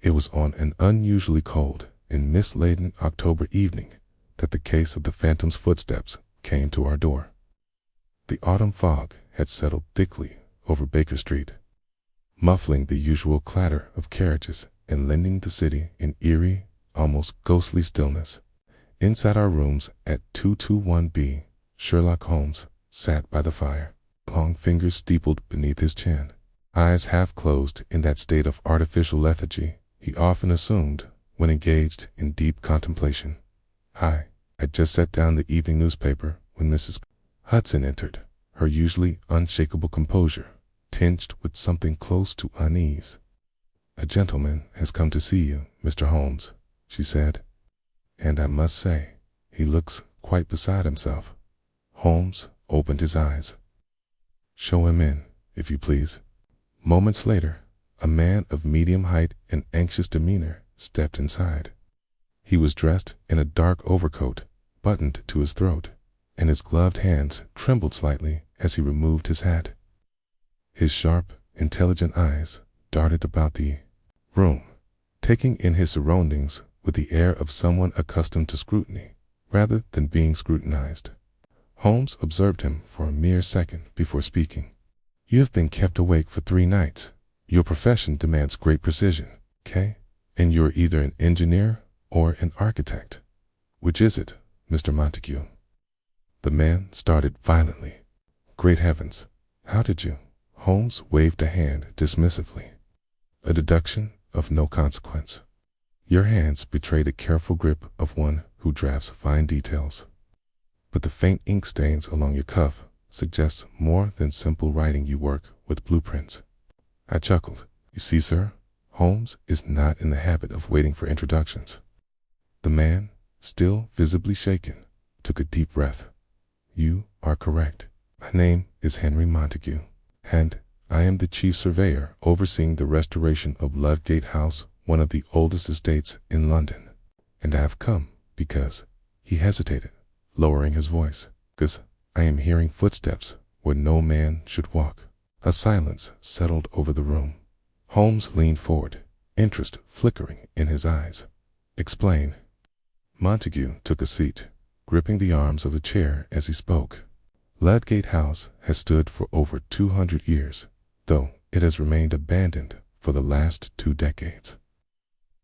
It was on an unusually cold and mist-laden October evening that the case of the phantom's footsteps came to our door. The autumn fog had settled thickly over Baker Street, muffling the usual clatter of carriages and lending the city an eerie, almost ghostly stillness. Inside our rooms at 221B, Sherlock Holmes sat by the fire, long fingers steepled beneath his chin, eyes half closed in that state of artificial lethargy he often assumed when engaged in deep contemplation. I just set down the evening newspaper when Mrs. Hudson entered, her usually unshakable composure tinged with something close to unease. "A gentleman has come to see you, Mr. Holmes," she said, "and I must say, he looks quite beside himself." Holmes opened his eyes. "Show him in, if you please." Moments later, a man of medium height and anxious demeanor stepped inside. He was dressed in a dark overcoat, buttoned to his throat, and his gloved hands trembled slightly as he removed his hat. His sharp, intelligent eyes darted about the room, taking in his surroundings with the air of someone accustomed to scrutiny rather than being scrutinized. Holmes observed him for a mere second before speaking. "You have been kept awake for 3 nights. Your profession demands great precision, okay? And you're either an engineer or an architect. Which is it, Mr. Montague?" The man started violently. "Great heavens, how did you?" Holmes waved a hand dismissively. "A deduction of no consequence." Your hands betrayed a careful grip of one who drafts fine details. But the faint ink stains along your cuff suggests more than simple writing. You work with blueprints. I chuckled. "You see, sir, Holmes is not in the habit of waiting for introductions." The man, still visibly shaken, took a deep breath. "You are correct. My name is Henry Montague, and I am the chief surveyor overseeing the restoration of Ludgate House, one of the oldest estates in London. And I have come because—" he hesitated, lowering his voice, "because I am hearing footsteps where no man should walk." A silence settled over the room. Holmes leaned forward, interest flickering in his eyes. "Explain." Montague took a seat, gripping the arms of a chair as he spoke. Ludgate House has stood for over 200 years, though it has remained abandoned for the last 2 decades.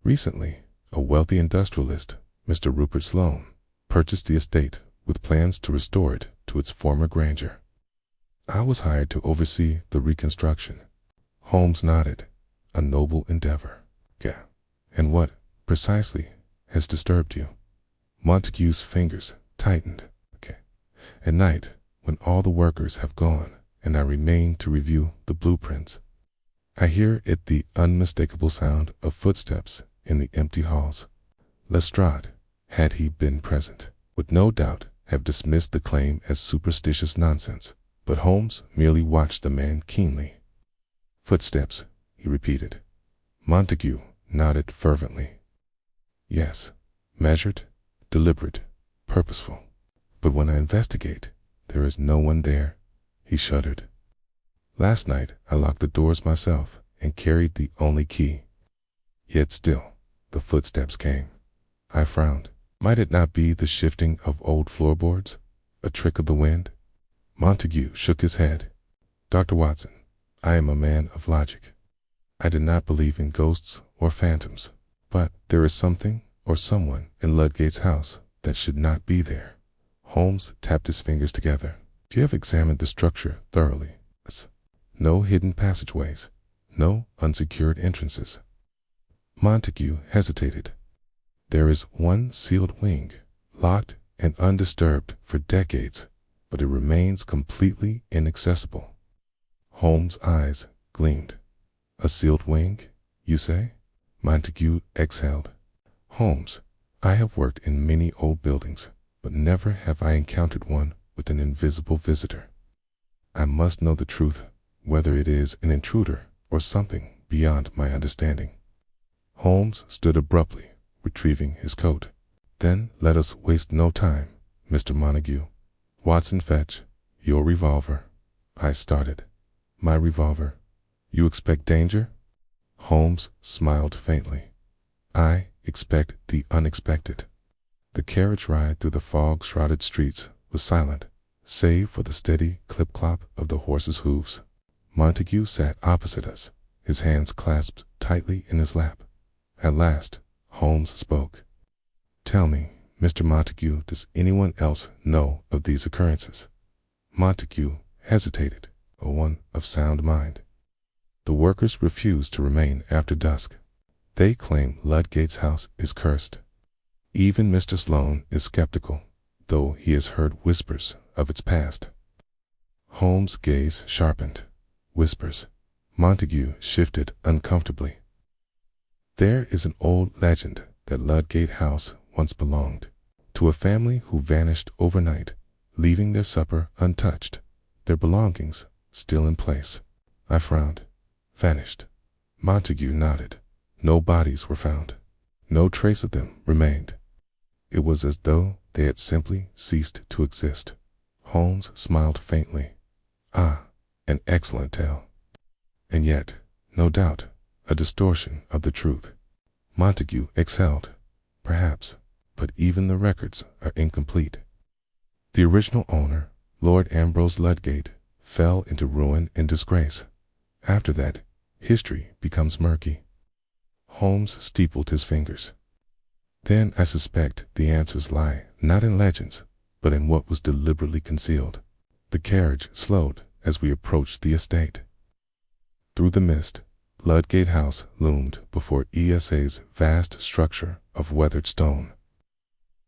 Recently, a wealthy industrialist, Mr. Rupert Sloane, purchased the estate with plans to restore it to its former grandeur. I was hired to oversee the reconstruction. Holmes nodded. "A noble endeavor. Yeah. And what, precisely, has disturbed you?" Montague's fingers tightened. "Okay. At night, when all the workers have gone and I remain to review the blueprints, I hear it, the unmistakable sound of footsteps in the empty halls." Lestrade, had he been present, would no doubt have dismissed the claim as superstitious nonsense, but Holmes merely watched the man keenly. "Footsteps," he repeated. Montague nodded fervently. "Yes, measured, deliberate, purposeful. But when I investigate, there is no one there." He shuddered. "Last night I locked the doors myself and carried the only key. Yet still, the footsteps came." I frowned. Might it not be the shifting of old floorboards, a trick of the wind? Montague shook his head. "Dr. Watson, I am a man of logic. I do not believe in ghosts or phantoms, but there is something or someone in Ludgate's house that should not be there." Holmes tapped his fingers together. "You have examined the structure thoroughly. No hidden passageways, no unsecured entrances." Montague hesitated. "There is one sealed wing, locked and undisturbed for decades, but it remains completely inaccessible." Holmes' eyes gleamed. "A sealed wing, you say?" Montague exhaled. "Holmes, I have worked in many old buildings, but never have I encountered one with an invisible visitor. I must know the truth, whether it is an intruder or something beyond my understanding." Holmes stood abruptly, retrieving his coat. "Then let us waste no time, Mr. Montague. Watson, fetch your revolver." I started. "My revolver? You expect danger?" Holmes smiled faintly. I expect the unexpected. The carriage ride through the fog-shrouded streets was silent, save for the steady clip-clop of the horse's hooves. Montague sat opposite us, his hands clasped tightly in his lap. At last, Holmes spoke. "Tell me, Mr. Montague, does anyone else know of these occurrences?" Montague hesitated, a one of sound mind. "The workers refuse to remain after dusk. They claim Ludgate's house is cursed. Even Mr. Sloane is skeptical, though he has heard whispers of its past." Holmes' gaze sharpened. Whispers. Montague shifted uncomfortably. "There is an old legend that Ludgate House once belonged to a family who vanished overnight, leaving their supper untouched, their belongings still in place." I frowned. "Vanished." Montague nodded. "No bodies were found. No trace of them remained. It was as though they had simply ceased to exist." Holmes smiled faintly. "Ah, an excellent tale. And yet, no doubt, a distortion of the truth." Montague exhaled. "Perhaps, but even the records are incomplete. The original owner, Lord Ambrose Ludgate, fell into ruin and disgrace. After that, history becomes murky." Holmes steepled his fingers. "Then I suspect the answers lie not in legends, but in what was deliberately concealed." The carriage slowed as we approached the estate. Through the mist, Ludgate House loomed before ESA's vast structure of weathered stone.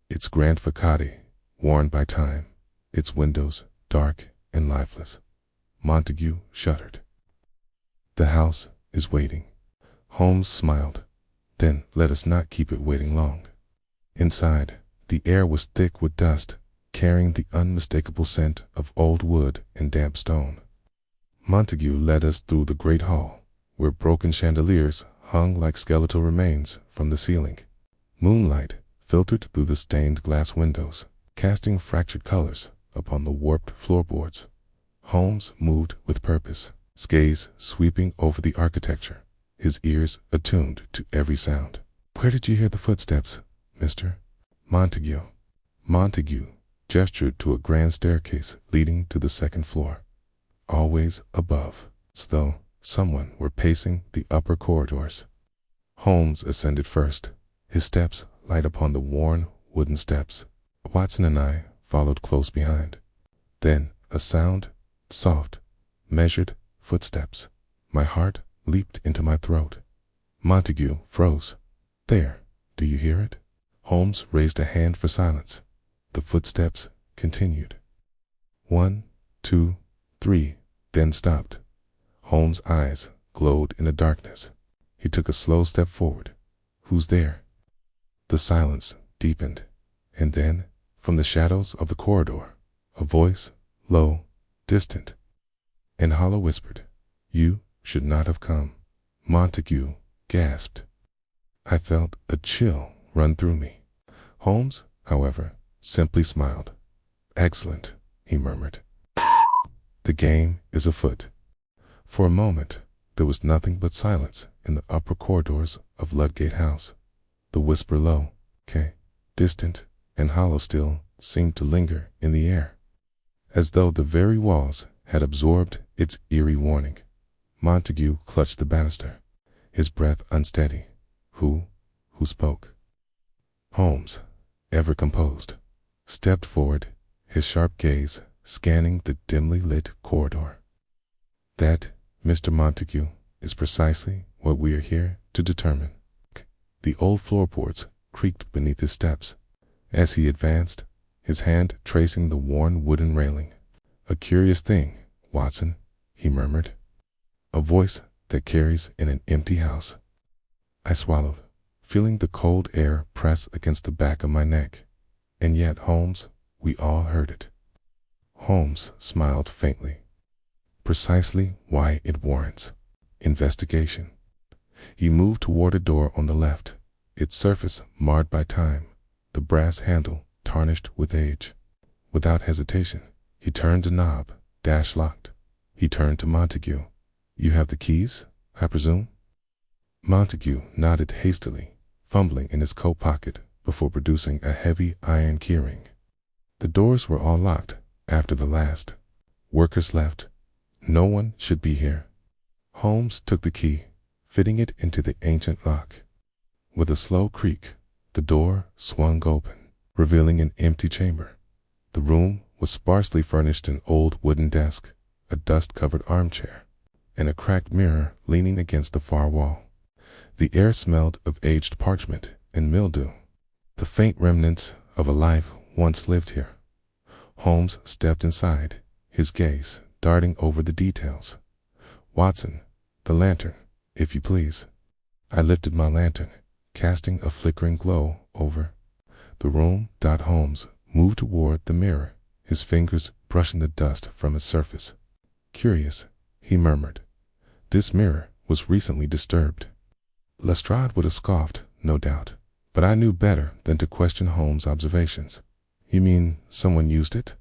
Its grand facade, worn by time, its windows dark and lifeless. Montague shuddered. "The house is waiting." Holmes smiled. "Then let us not keep it waiting long." Inside, the air was thick with dust, carrying the unmistakable scent of old wood and damp stone. Montague led us through the great hall, where broken chandeliers hung like skeletal remains from the ceiling. Moonlight filtered through the stained glass windows, casting fractured colors upon the warped floorboards. Holmes moved with purpose, his gaze sweeping over the architecture, his ears attuned to every sound. "Where did you hear the footsteps, Mr. Montague?" Montague gestured to a grand staircase leading to the second floor. "Always above, as though someone were pacing the upper corridors." Holmes ascended first, his steps light upon the worn wooden steps. Watson and I followed close behind. Then a sound, soft, measured footsteps. My heart leaped into my throat. Montague froze. "There, do you hear it?" Holmes raised a hand for silence. The footsteps continued. 1, 2, 3, then stopped. Holmes' eyes glowed in the darkness. He took a slow step forward. "Who's there?" The silence deepened, and then, from the shadows of the corridor, a voice, low, distant, and hollow, whispered, "You should not have come." Montague gasped. I felt a chill run through me. Holmes, however, simply smiled. "Excellent," he murmured. "The game is afoot." For a moment, there was nothing but silence in the upper corridors of Ludgate House. The whisper, low, distant, and hollow, still seemed to linger in the air, as though the very walls had absorbed its eerie warning. Montague clutched the banister, his breath unsteady. Who spoke? Holmes, ever composed, stepped forward, his sharp gaze scanning the dimly lit corridor. "That, Mr. Montague, is precisely what we are here to determine." The old floorboards creaked beneath his steps as he advanced, his hand tracing the worn wooden railing. "A curious thing, Watson," he murmured. "A voice that carries in an empty house." I swallowed, feeling the cold air press against the back of my neck. "And yet, Holmes, we all heard it." Holmes smiled faintly. "Precisely why it warrants investigation." He moved toward a door on the left, its surface marred by time, the brass handle tarnished with age. Without hesitation, he turned the knob, locked. He turned to Montague. "You have the keys, I presume?" Montague nodded hastily, fumbling in his coat pocket before producing a heavy iron keyring. The doors were all locked after the last workers left. No one should be here. Holmes took the key, fitting it into the ancient lock. With a slow creak, the door swung open, revealing an empty chamber. The room was sparsely furnished: an old wooden desk, a dust-covered armchair, and a cracked mirror leaning against the far wall. The air smelled of aged parchment and mildew, the faint remnants of a life once lived here. Holmes stepped inside, his gaze darting over the details. "Watson, the lantern, if you please." I lifted my lantern, casting a flickering glow over the room. Holmes moved toward the mirror, his fingers brushing the dust from its surface. "Curious," he murmured. "This mirror was recently disturbed." Lestrade would have scoffed, no doubt, but I knew better than to question Holmes' observations. "You mean someone used it?"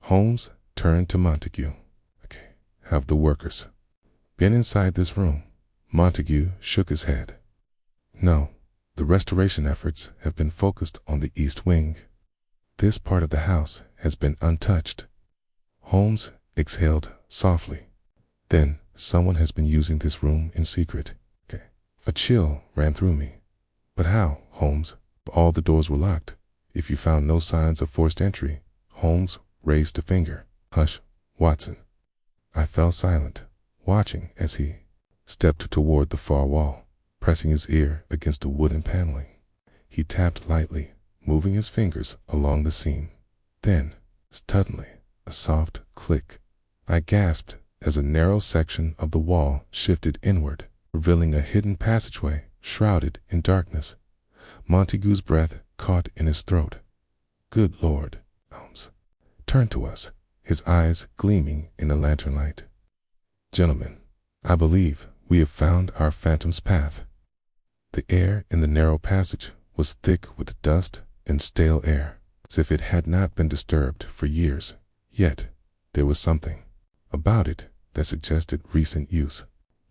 Holmes turned to Montague. "Okay, have the workers been inside this room?" Montague shook his head. "No, the restoration efforts have been focused on the east wing. This part of the house has been untouched." Holmes exhaled softly. "Then someone has been using this room in secret." Okay. A chill ran through me. "But how, Holmes? All the doors were locked. If you found no signs of forced entry." Holmes raised a finger. "Hush, Watson." I fell silent, watching as he stepped toward the far wall, pressing his ear against the wooden paneling. He tapped lightly, moving his fingers along the seam. Then, suddenly, a soft click. I gasped as a narrow section of the wall shifted inward, revealing a hidden passageway shrouded in darkness. Montague's breath caught in his throat. "Good Lord!" Holmes turned to us, his eyes gleaming in the lantern light. "Gentlemen, I believe we have found our phantom's path." The air in the narrow passage was thick with dust and stale air, as if it had not been disturbed for years. Yet there was something about it that suggested recent use.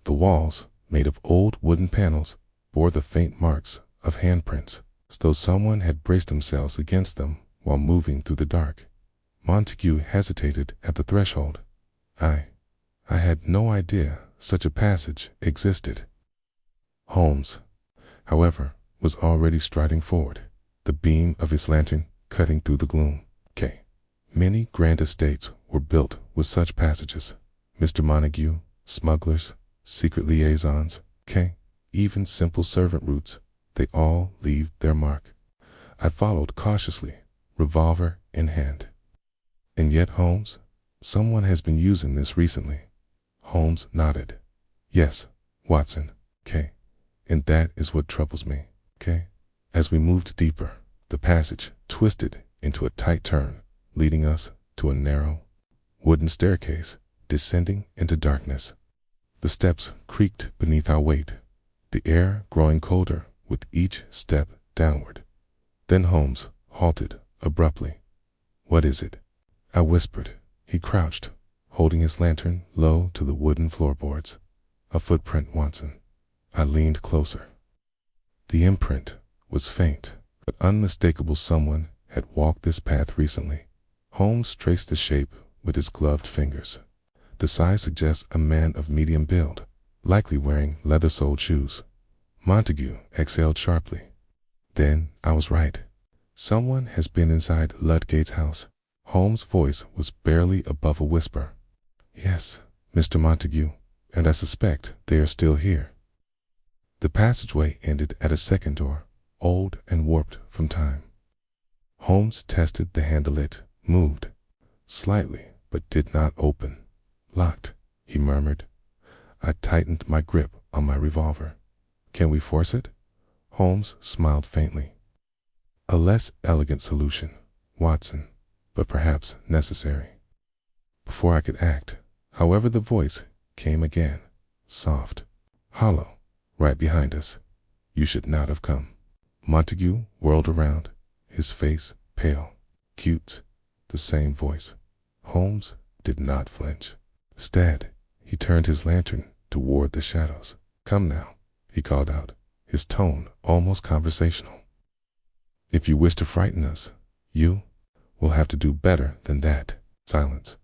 The walls, made of old wooden panels, bore the faint marks of handprints, as though someone had braced themselves against them while moving through the dark. Montague hesitated at the threshold. I had no idea such a passage existed." Holmes, however, was already striding forward, the beam of his lantern cutting through the gloom. Many grand estates were built with such passages. Mr. Montague, smugglers, secret liaisons, even simple servant routes, they all leave their mark. I followed cautiously, revolver in hand. "And yet, Holmes, someone has been using this recently." Holmes nodded. "Yes, Watson, and that is what troubles me." As we moved deeper, the passage twisted into a tight turn, leading us to a narrow wooden staircase descending into darkness. The steps creaked beneath our weight, the air growing colder with each step downward. Then Holmes halted abruptly. "What is it?" I whispered. He crouched, holding his lantern low to the wooden floorboards. "A footprint, Watson." I leaned closer. The imprint was faint, but unmistakable. Someone had walked this path recently. Holmes traced the shape with his gloved fingers. The size suggests a man of medium build, likely wearing leather-soled shoes. Montague exhaled sharply. Then I was right. Someone has been inside Ludgate's house. Holmes' voice was barely above a whisper. "Yes, Mr. Montague, and I suspect they are still here." The passageway ended at a second door, old and warped from time. Holmes tested the handle. It moved slightly, but did not open. "Locked," he murmured. I tightened my grip on my revolver. "Can we force it?" Holmes smiled faintly. "A less elegant solution, Watson, but perhaps necessary." Before I could act, however, the voice came again, soft, hollow, right behind us. "You should not have come." Montague whirled around, his face pale. "Cute," the same voice. Holmes did not flinch. Instead, he turned his lantern toward the shadows. "Come now, he called out, his tone almost conversational. "If you wish to frighten us, you will have to do better than that." Silence.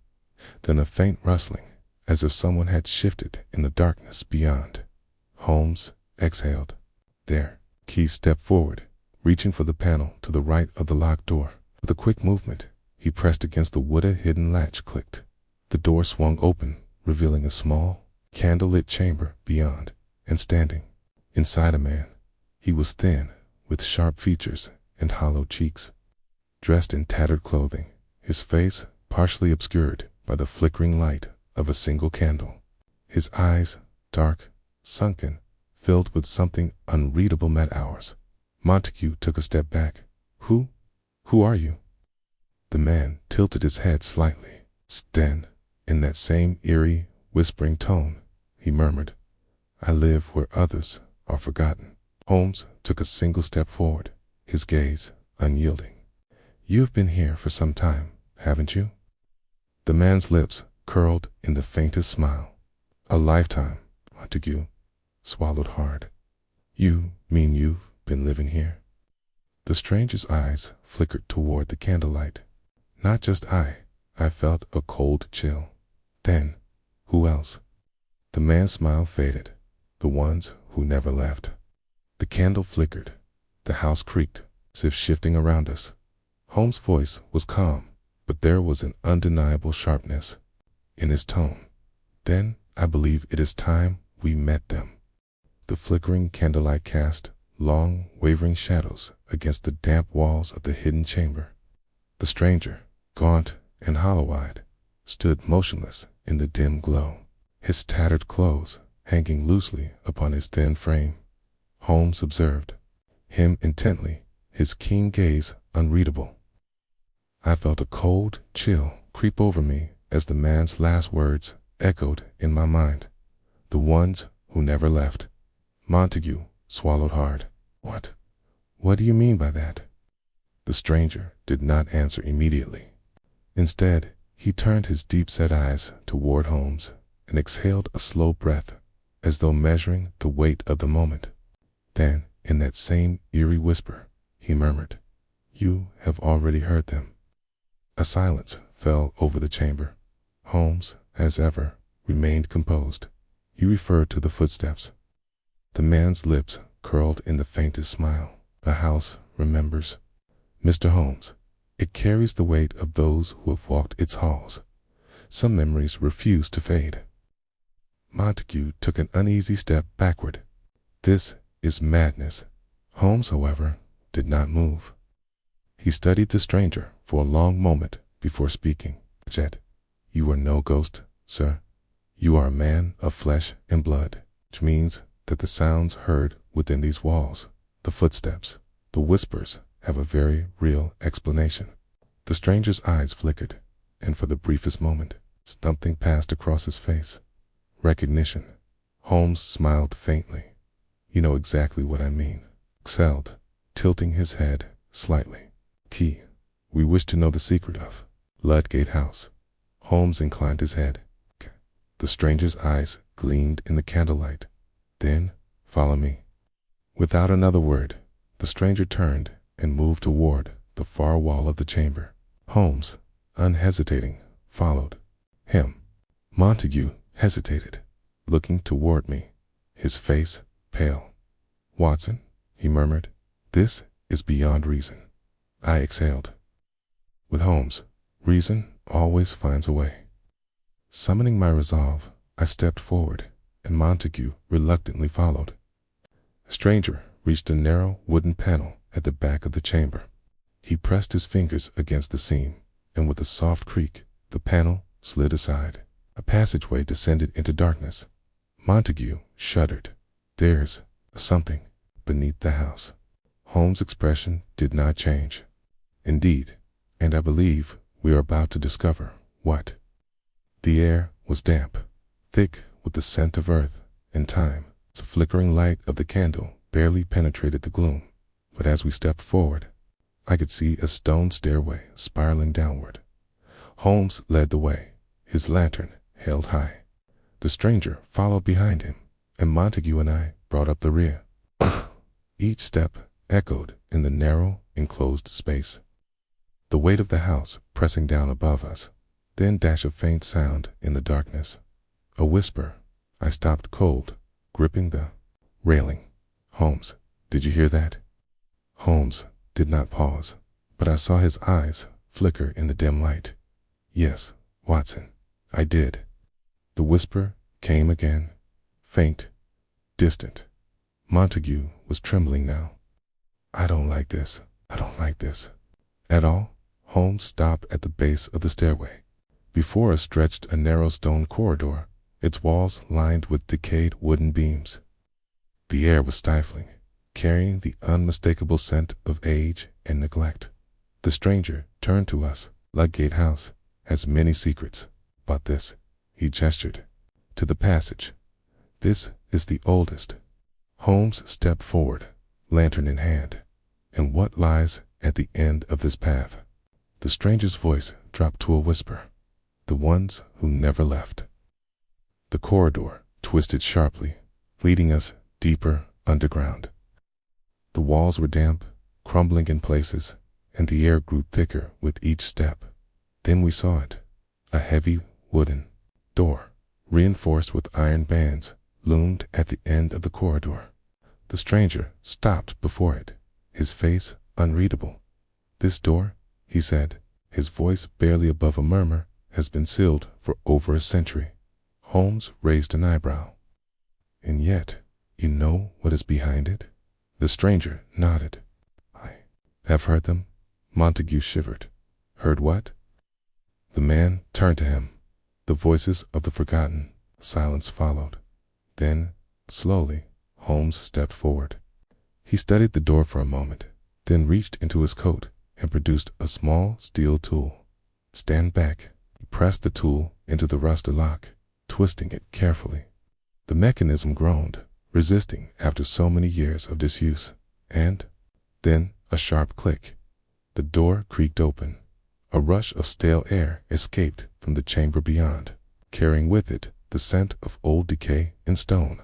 Then a faint rustling, as if someone had shifted in the darkness beyond. Holmes exhaled. There. Key stepped forward, reaching for the panel to the right of the locked door. With a quick movement, he pressed against the wood-hidden latch clicked. The door swung open, revealing a small, candlelit chamber beyond, and standing inside a man. He was thin, with sharp features and hollow cheeks. Dressed in tattered clothing, his face partially obscured by the flickering light of a single candle. His eyes, dark, sunken, filled with something unreadable, met ours. Montague took a step back. Who are you?" The man tilted his head slightly. Then, in that same eerie, whispering tone, he murmured, "I live where others are forgotten." Holmes took a single step forward, his gaze unyielding. "You have been here for some time, haven't you?" The man's lips curled in the faintest smile. "A lifetime," Montague swallowed hard. "You mean you've been living here?" The stranger's eyes flickered toward the candlelight. "Not just I felt a cold chill." "Then, who else?" The man's smile faded. "The ones who never left." The candle flickered. The house creaked, as if shifting around us. Holmes' voice was calm, but there was an undeniable sharpness in his tone. "Then I believe it is time we met them." The flickering candlelight cast long, wavering shadows against the damp walls of the hidden chamber. The stranger, gaunt and hollow-eyed, stood motionless in the dim glow, his tattered clothes hanging loosely upon his thin frame. Holmes observed him intently, his keen gaze unreadable. I felt a cold chill creep over me as the man's last words echoed in my mind. "The ones who never left." Montague swallowed hard. What do you mean by that?" The stranger did not answer immediately. Instead, he turned his deep-set eyes toward Holmes and exhaled a slow breath, as though measuring the weight of the moment. Then, in that same eerie whisper, he murmured, "You have already heard them." A silence fell over the chamber. Holmes, as ever, remained composed. He referred to the footsteps. The man's lips curled in the faintest smile. "The house remembers, Mr. Holmes. It carries the weight of those who have walked its halls. Some memories refuse to fade." Montague took an uneasy step backward. "This is madness." Holmes, however, did not move. He studied the stranger for a long moment before speaking. "Yet, you are no ghost, sir. You are a man of flesh and blood, which means that the sounds heard within these walls, the footsteps, the whispers, have a very real explanation." The stranger's eyes flickered, and for the briefest moment, something passed across his face. Recognition. Holmes smiled faintly. "You know exactly what I mean," exhaled, tilting his head slightly. "Key, we wish to know the secret of Ludgate House." Holmes inclined his head. The stranger's eyes gleamed in the candlelight. "Then, follow me." Without another word, the stranger turned and moved toward the far wall of the chamber. Holmes, unhesitating, followed him. Montague hesitated, looking toward me, his face pale. "Watson," he murmured, "this is beyond reason." I exhaled. With Holmes, reason always finds a way. Summoning my resolve, I stepped forward, and Montague reluctantly followed. The stranger reached a narrow wooden panel at the back of the chamber. He pressed his fingers against the seam, and with a soft creak, the panel slid aside. A passageway descended into darkness. Montague shuddered. "There's something beneath the house." Holmes' expression did not change. "Indeed, and I believe we are about to discover what." The air was damp, thick with the scent of earth and time. The flickering light of the candle barely penetrated the gloom, but as we stepped forward, I could see a stone stairway spiraling downward. Holmes led the way, his lantern held high. The stranger followed behind him, and Montague and I brought up the rear. Each step echoed in the narrow, enclosed space. The weight of the house pressing down above us, then dash of faint sound in the darkness. A whisper. I stopped cold, gripping the railing. Holmes, did you hear that? Holmes did not pause, but I saw his eyes flicker in the dim light. Yes, Watson, I did. The whisper came again, faint, distant. Montague was trembling now. I don't like this. I don't like this. At all. Holmes stopped at the base of the stairway. Before us stretched a narrow stone corridor, its walls lined with decayed wooden beams. The air was stifling, carrying the unmistakable scent of age and neglect. The stranger turned to us. Ludgate House has many secrets, but this, he gestured to the passage. This is the oldest. Holmes stepped forward, lantern in hand. And what lies at the end of this path? The stranger's voice dropped to a whisper. The ones who never left. The corridor twisted sharply, leading us deeper underground. The walls were damp, crumbling in places, and the air grew thicker with each step. Then we saw it. A heavy wooden door, reinforced with iron bands, loomed at the end of the corridor. The stranger stopped before it, his face unreadable. This door, he said, his voice barely above a murmur, has been sealed for over a century. Holmes raised an eyebrow. And yet, you know what is behind it? The stranger nodded. I have heard them. Montague shivered. Heard what? The man turned to him. The voices of the forgotten. Silence followed. Then, slowly, Holmes stepped forward. He studied the door for a moment, then reached into his coat and produced a small steel tool. Stand back. He pressed the tool into the rusted lock, twisting it carefully. The mechanism groaned, resisting after so many years of disuse, and then a sharp click. The door creaked open. A rush of stale air escaped from the chamber beyond, carrying with it the scent of old decay and stone.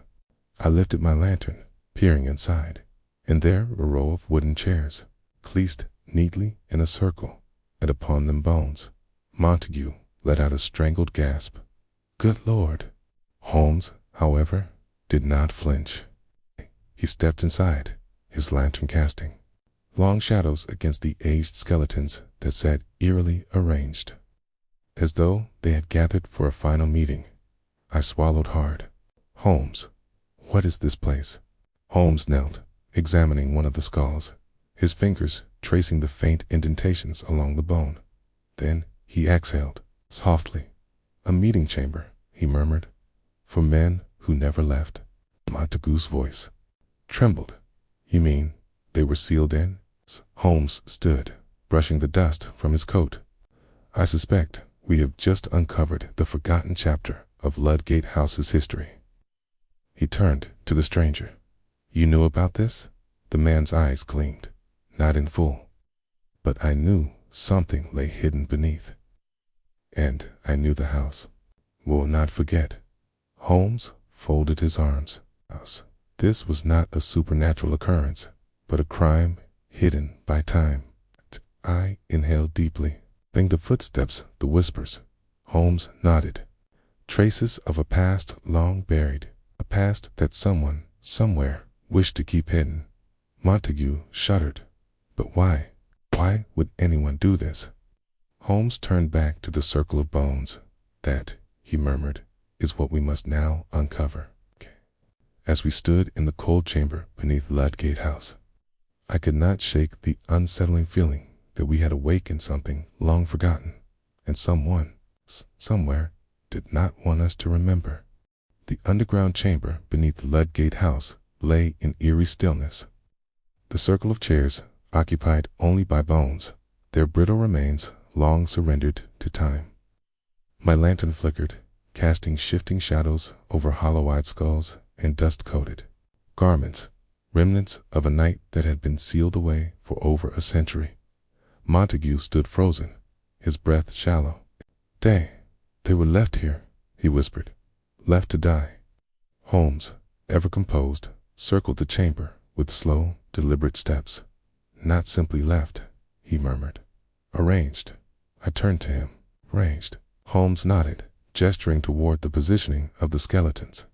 I lifted my lantern, peering inside, and there a row of wooden chairs, cleased neatly in a circle, and upon them bones. Montague let out a strangled gasp. Good Lord! Holmes, however, did not flinch. He stepped inside, his lantern casting long shadows against the aged skeletons that sat eerily arranged, as though they had gathered for a final meeting. I swallowed hard. Holmes, what is this place? Holmes knelt, examining one of the skulls, his fingers tracing the faint indentations along the bone. Then he exhaled, softly. A meeting chamber, he murmured, for men who never left. Montague's voice trembled. You mean they were sealed in? Holmes stood, brushing the dust from his coat. I suspect we have just uncovered the forgotten chapter of Ludgate House's history. He turned to the stranger. You knew about this? The man's eyes gleamed. Not in full. But I knew something lay hidden beneath. And I knew the house. Will not forget. Holmes folded his arms. This was not a supernatural occurrence, but a crime hidden by time. I inhaled deeply. Then the footsteps, the whispers. Holmes nodded. Traces of a past long buried, a past that someone, somewhere, wished to keep hidden. Montague shuddered. But why? Why would anyone do this? Holmes turned back to the circle of bones. That, he murmured, is what we must now uncover. As we stood in the cold chamber beneath Ludgate House, I could not shake the unsettling feeling that we had awakened something long forgotten, and someone, somewhere, did not want us to remember. The underground chamber beneath Ludgate House lay in eerie stillness. The circle of chairs, occupied only by bones, their brittle remains long surrendered to time. My lantern flickered, casting shifting shadows over hollow-eyed skulls and dust-coated garments, remnants of a night that had been sealed away for over a century. Montague stood frozen, his breath shallow. They were left here, he whispered, left to die. Holmes, ever composed, circled the chamber with slow, deliberate steps. "Not simply left," he murmured. "Arranged." I turned to him. "Arranged." Holmes nodded, gesturing toward the positioning of the skeletons.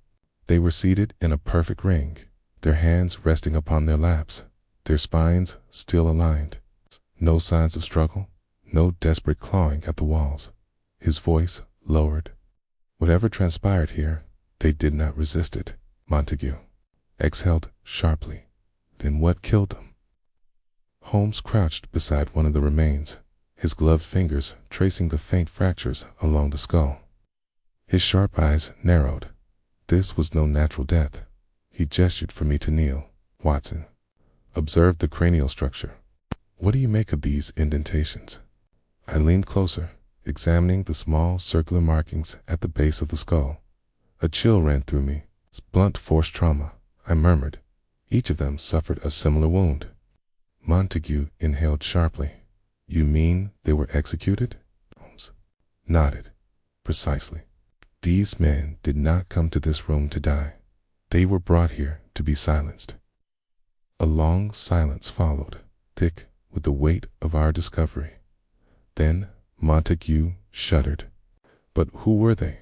They were seated in a perfect ring, their hands resting upon their laps, their spines still aligned. No signs of struggle, no desperate clawing at the walls. His voice lowered. "Whatever transpired here, they did not resist it." Montague exhaled sharply. "Then what killed them?" Holmes crouched beside one of the remains, his gloved fingers tracing the faint fractures along the skull. His sharp eyes narrowed. "This was no natural death." He gestured for me to kneel. "Watson, observe the cranial structure. What do you make of these indentations?" I leaned closer, examining the small circular markings at the base of the skull. A chill ran through me. "Blunt force trauma," I murmured. "Each of them suffered a similar wound." Montague inhaled sharply. "You mean they were executed?" Holmes nodded. "Precisely. These men did not come to this room to die. They were brought here to be silenced." A long silence followed, thick with the weight of our discovery. Then Montague shuddered. "But who were they?"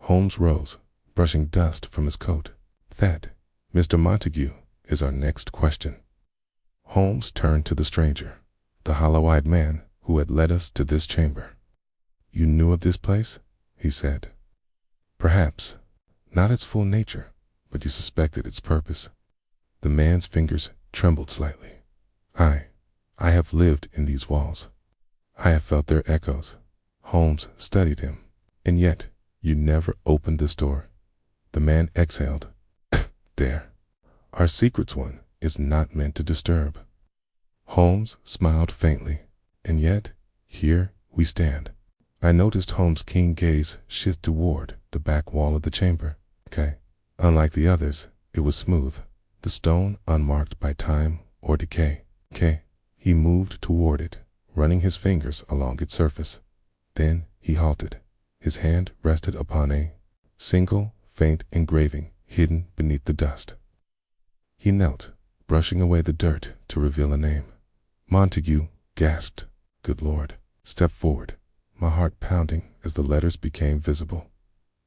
Holmes rose, brushing dust from his coat. "That, Mr. Montague, is our next question." Holmes turned to the stranger, the hollow-eyed man who had led us to this chamber. "You knew of this place?" he said. "Perhaps. Not its full nature, but you suspected its purpose." The man's fingers trembled slightly. I have lived in these walls. I have felt their echoes." Holmes studied him. "And yet, you never opened this door." The man exhaled. "There. Our secret's one is not meant to disturb." Holmes smiled faintly. "And yet, here we stand." I noticed Holmes' keen gaze shift toward the back wall of the chamber. Okay. Unlike the others, it was smooth, the stone unmarked by time or decay. Okay. He moved toward it, running his fingers along its surface. Then he halted. His hand rested upon a single, faint engraving hidden beneath the dust. He knelt, brushing away the dirt to reveal a name. Montague gasped. "Good Lord." Stepped forward, my heart pounding as the letters became visible.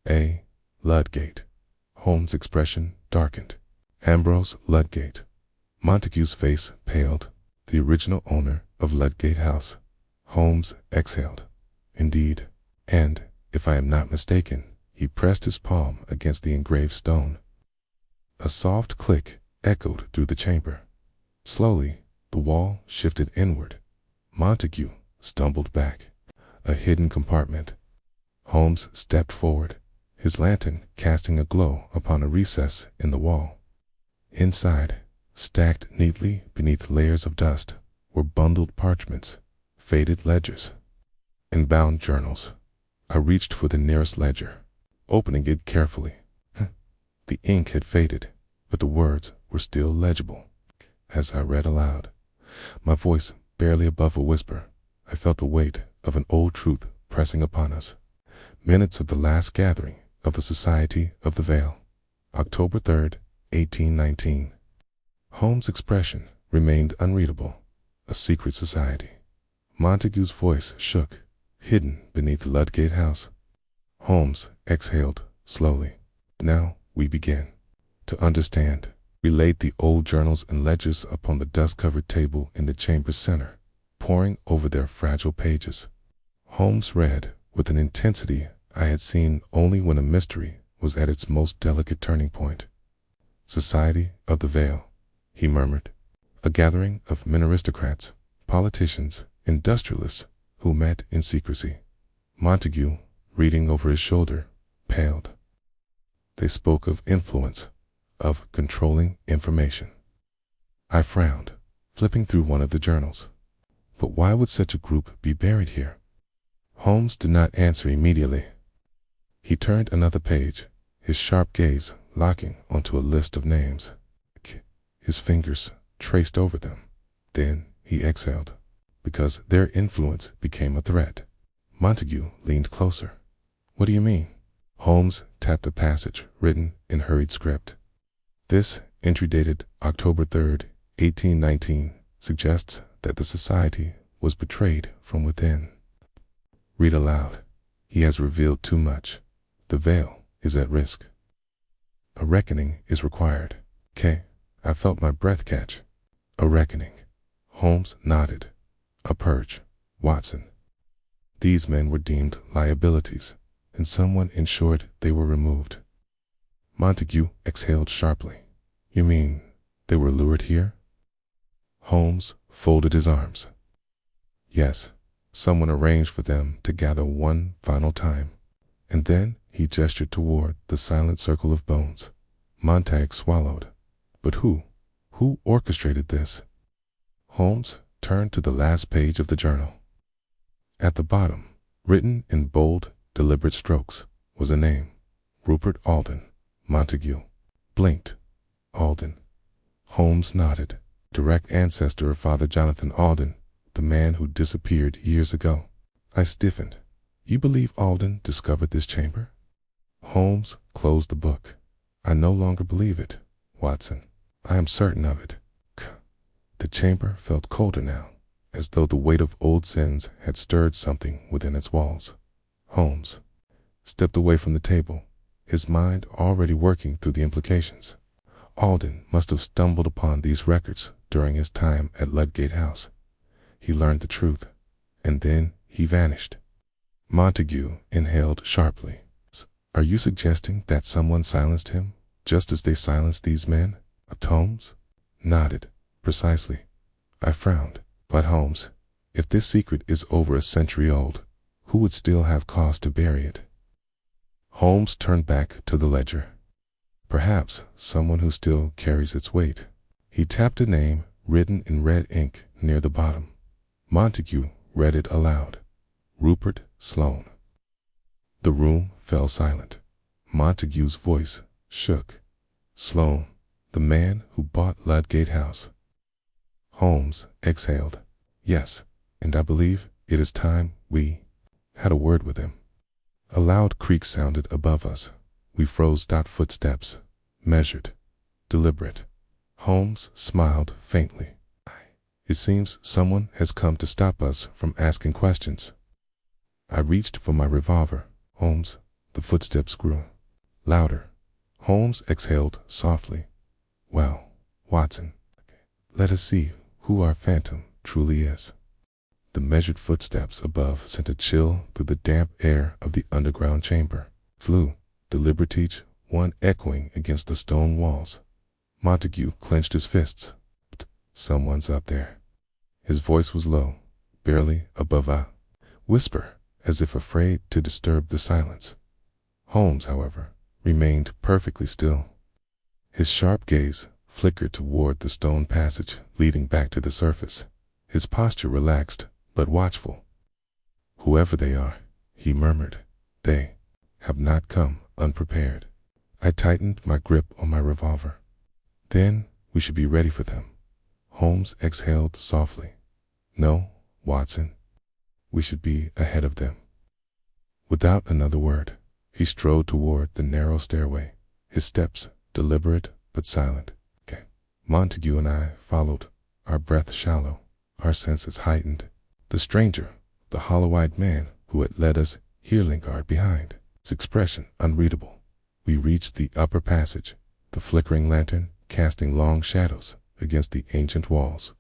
A. Ludgate. Holmes' expression darkened. Ambrose Ludgate. Montague's face paled. The original owner of Ludgate House. Holmes exhaled. "Indeed. And, if I am not mistaken," he pressed his palm against the engraved stone. A soft click echoed through the chamber. Slowly, the wall shifted inward. Montague stumbled back. A hidden compartment. Holmes stepped forward, his lantern casting a glow upon a recess in the wall. Inside, stacked neatly beneath layers of dust, were bundled parchments, faded ledgers, and bound journals. I reached for the nearest ledger, opening it carefully. The ink had faded, but the words were still legible. As I read aloud, my voice barely above a whisper, I felt the weight of an old truth pressing upon us. Minutes of the last gathering of the Society of the Veil, October 3rd, 1819. Holmes' expression remained unreadable. A secret society. Montague's voice shook, hidden beneath Ludgate House. Holmes exhaled slowly. "Now we begin." To understand, we laid the old journals and ledgers upon the dust-covered table in the chamber's center, poring over their fragile pages. Holmes read with an intensity I had seen only when a mystery was at its most delicate turning point. "Society of the Veil," he murmured. "A gathering of men aristocrats, politicians, industrialists who met in secrecy." Montague, reading over his shoulder, paled. "They spoke of influence, of controlling information." I frowned, flipping through one of the journals. But why would such a group be buried here? Holmes did not answer immediately. He turned another page, his sharp gaze locking onto a list of names. His fingers traced over them. Then he exhaled, because their influence became a threat. Montague leaned closer. "What do you mean?" Holmes tapped a passage written in hurried script. "This entry dated October 3rd, 1819, suggests that the society was betrayed from within. Read aloud. He has revealed too much. The veil is at risk. A reckoning is required. I felt my breath catch. A reckoning. Holmes nodded. A purge. Watson. These men were deemed liabilities, and someone ensured they were removed. Montague exhaled sharply. You mean they were lured here? Holmes folded his arms. Yes, someone arranged for them to gather one final time, and then he gestured toward the silent circle of bones. Montague swallowed. But who orchestrated this? Holmes turned to the last page of the journal. At the bottom, written in bold, deliberate strokes, was a name. Rupert Alden. Montague blinked. Alden. Holmes nodded. Direct ancestor of Father Jonathan Alden, the man who disappeared years ago. I stiffened. You believe Alden discovered this chamber? Holmes closed the book. I no longer believe it, Watson. I am certain of it. The chamber felt colder now, as though the weight of old sins had stirred something within its walls. Holmes stepped away from the table, his mind already working through the implications. Alden must have stumbled upon these records during his time at Ludgate House. He learned the truth, and then he vanished. Montague inhaled sharply. Are you suggesting that someone silenced him, just as they silenced these men? Holmes nodded. Precisely. I frowned. But Holmes, if this secret is over a century old, who would still have cause to bury it? Holmes turned back to the ledger. Perhaps someone who still carries its weight. He tapped a name written in red ink near the bottom. Montague read it aloud. Rupert Sloane. The room fell silent. Montague's voice shook. Sloane, the man who bought Ludgate House. Holmes exhaled. Yes, and I believe it is time we had a word with him. A loud creak sounded above us. We froze. Footsteps, measured, deliberate. Holmes smiled faintly. It seems someone has come to stop us from asking questions. I reached for my revolver. Holmes, the footsteps grew louder. Holmes exhaled softly. Well, Watson, let us see who our phantom truly is. The measured footsteps above sent a chill through the damp air of the underground chamber. Slew, deliberate, each one echoing against the stone walls. Montague clenched his fists. Someone's up there. His voice was low, barely above a whisper, as if afraid to disturb the silence. Holmes, however, remained perfectly still. His sharp gaze flickered toward the stone passage leading back to the surface. His posture relaxed, but watchful. Whoever they are, he murmured, they have not come unprepared. I tightened my grip on my revolver. Then we should be ready for them. Holmes exhaled softly. No, Watson, we should be ahead of them. Without another word, he strode toward the narrow stairway, his steps deliberate but silent. Montague and I followed, our breath shallow, our senses heightened. The stranger, the hollow-eyed man who had led us here, lingered behind, his expression unreadable. We reached the upper passage, the flickering lantern casting long shadows against the ancient walls.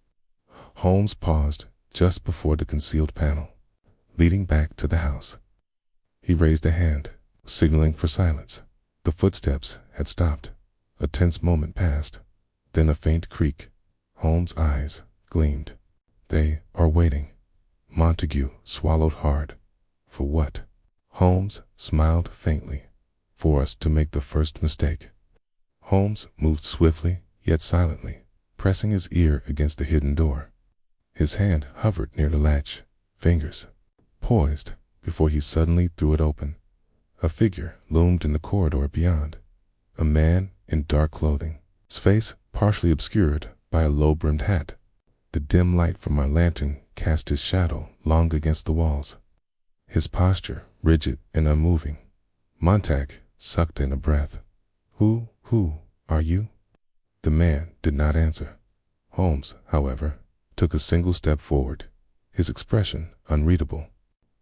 Holmes paused just before the concealed panel, leading back to the house. He raised a hand, signaling for silence. The footsteps had stopped. A tense moment passed. Then a faint creak. Holmes' eyes gleamed. They are waiting. Montague swallowed hard. For what? Holmes smiled faintly. For us to make the first mistake. Holmes moved swiftly, yet silently, pressing his ear against the hidden door. His hand hovered near the latch, fingers poised, before he suddenly threw it open. A figure loomed in the corridor beyond. A man in dark clothing, his face partially obscured by a low-brimmed hat. The dim light from my lantern cast his shadow long against the walls. His posture rigid and unmoving. Montague sucked in a breath. Who are you? The man did not answer. Holmes, however, took a single step forward, his expression unreadable.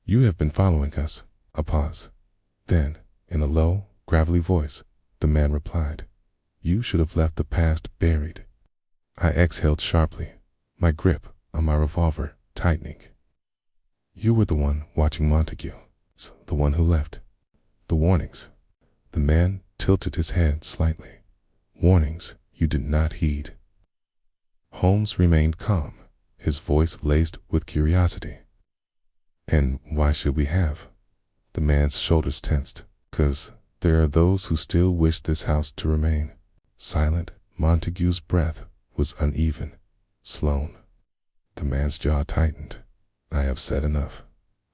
"You have been following us." A pause. Then, in a low, gravelly voice, the man replied, "You should have left the past buried." I exhaled sharply, my grip on my revolver tightening. "You were the one watching Montague, the one who left." "The warnings." The man tilted his head slightly. "Warnings you did not heed." Holmes remained calm, his voice laced with curiosity. "And why should we have?" The man's shoulders tensed. "'Cause there are those who still wish this house to remain." Silent, Montague's breath was uneven. "Sloane." The man's jaw tightened. "I have said enough."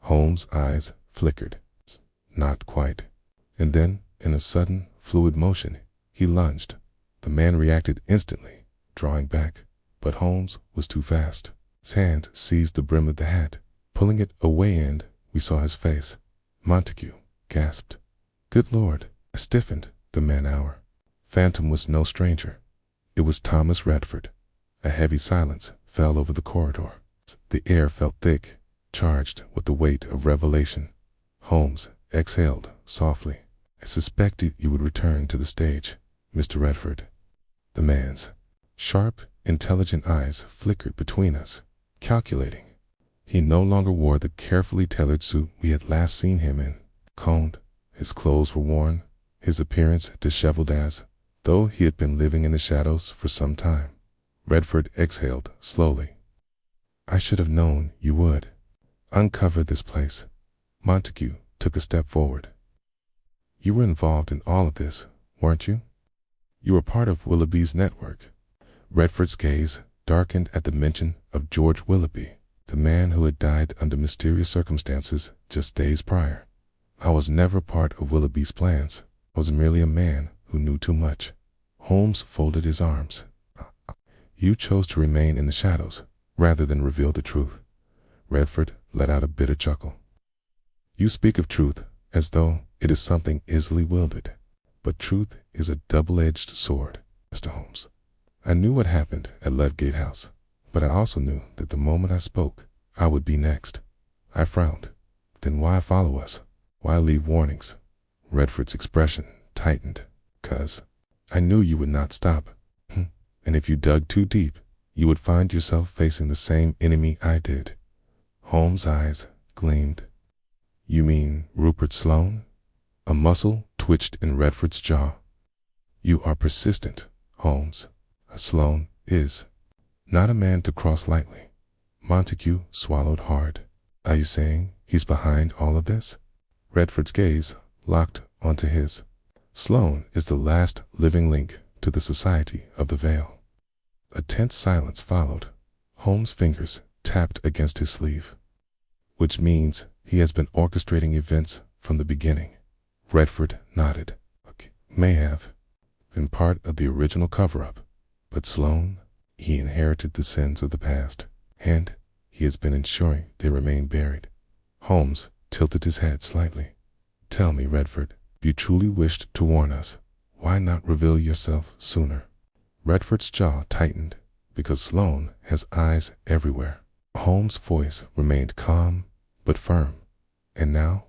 Holmes' eyes flickered. "Not quite." And then, in a sudden, fluid motion, he lunged. The man reacted instantly, drawing back, but Holmes was too fast. His hand seized the brim of the hat, pulling it away, and we saw his face. Montague gasped. "Good Lord!" I stiffened. The man our phantom was no stranger. It was Thomas Redford. A heavy silence fell over the corridor. The air felt thick, charged with the weight of revelation. Holmes exhaled softly. "I suspected you would return to the stage, Mr. Redford." The man's sharp, intelligent eyes flickered between us, calculating. He no longer wore the carefully tailored suit we had last seen him in. Combed, his clothes were worn, his appearance disheveled as though he had been living in the shadows for some time. Redford exhaled slowly. "I should have known you would. Uncover this place." Montague took a step forward. "You were involved in all of this, weren't you? You were part of Willoughby's network." Redford's gaze darkened at the mention of George Willoughby, the man who had died under mysterious circumstances just days prior. "I was never part of Willoughby's plans. I was merely a man who knew too much." Holmes folded his arms. "You chose to remain in the shadows rather than reveal the truth." Redford let out a bitter chuckle. "You speak of truth as though it is something easily wielded. But truth is a double-edged sword, Mr. Holmes. I knew what happened at Ludgate House, but I also knew that the moment I spoke, I would be next." I frowned. "Then why follow us? Why leave warnings?" Redford's expression tightened. "'Cause I knew you would not stop. And if you dug too deep, you would find yourself facing the same enemy I did." Holmes' eyes gleamed. "You mean Rupert Sloane?" A muscle twitched in Redford's jaw. "You are persistent, Holmes. Sloane is not a man to cross lightly." Montague swallowed hard. "Are you saying he's behind all of this?" Redford's gaze locked onto his. "Sloane is the last living link to the Society of the Veil." A tense silence followed. Holmes' fingers tapped against his sleeve. "Which means he has been orchestrating events from the beginning." Redford nodded. "May have been part of the original cover-up, but Sloane, he inherited the sins of the past, and he has been ensuring they remain buried." Holmes tilted his head slightly. "Tell me, Redford, if you truly wished to warn us, why not reveal yourself sooner?" Redford's jaw tightened. "Because Sloane has eyes everywhere." Holmes' voice remained calm but firm. "And now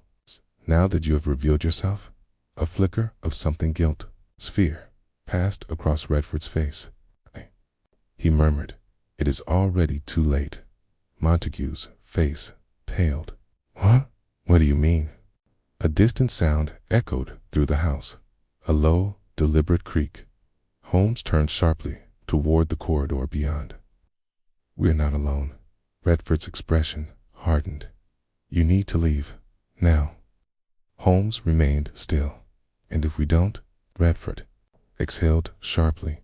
that you have revealed yourself?" A flicker of something guilt, fear, passed across Redford's face. He murmured, "It is already too late." Montague's face paled. "What? What do you mean?" A distant sound echoed through the house, a low, deliberate creak. Holmes turned sharply toward the corridor beyond. "We are not alone." Redford's expression hardened. "You need to leave, now." Holmes remained still. "And if we don't?" Redford exhaled sharply.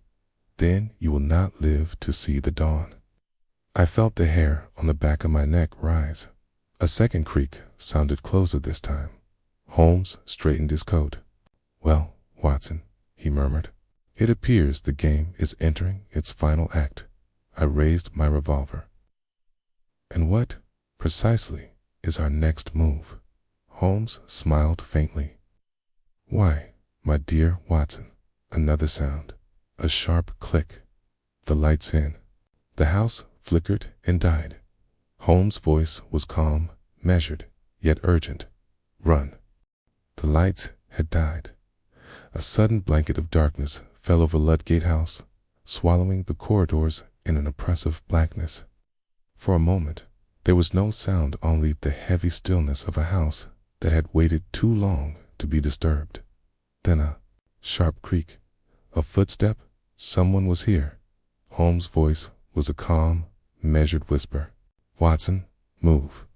"Then you will not live to see the dawn." I felt the hair on the back of my neck rise. A second creak sounded closer this time. Holmes straightened his coat. "Well, Watson," he murmured, "it appears the game is entering its final act." I raised my revolver. "And what, precisely, is our next move?" Holmes smiled faintly. "Why, my dear Watson," another sound, A sharp click. The lights in. The house flickered and died. Holmes' voice was calm, measured, yet urgent. Run. The lights had died. A sudden blanket of darkness fell over Ludgate House, swallowing the corridors in an oppressive blackness. For a moment, there was no sound, only the heavy stillness of a house that had waited too long to be disturbed. Then a sharp creak. A footstep. Someone was here. Holmes' voice was a calm, measured whisper. Watson, move.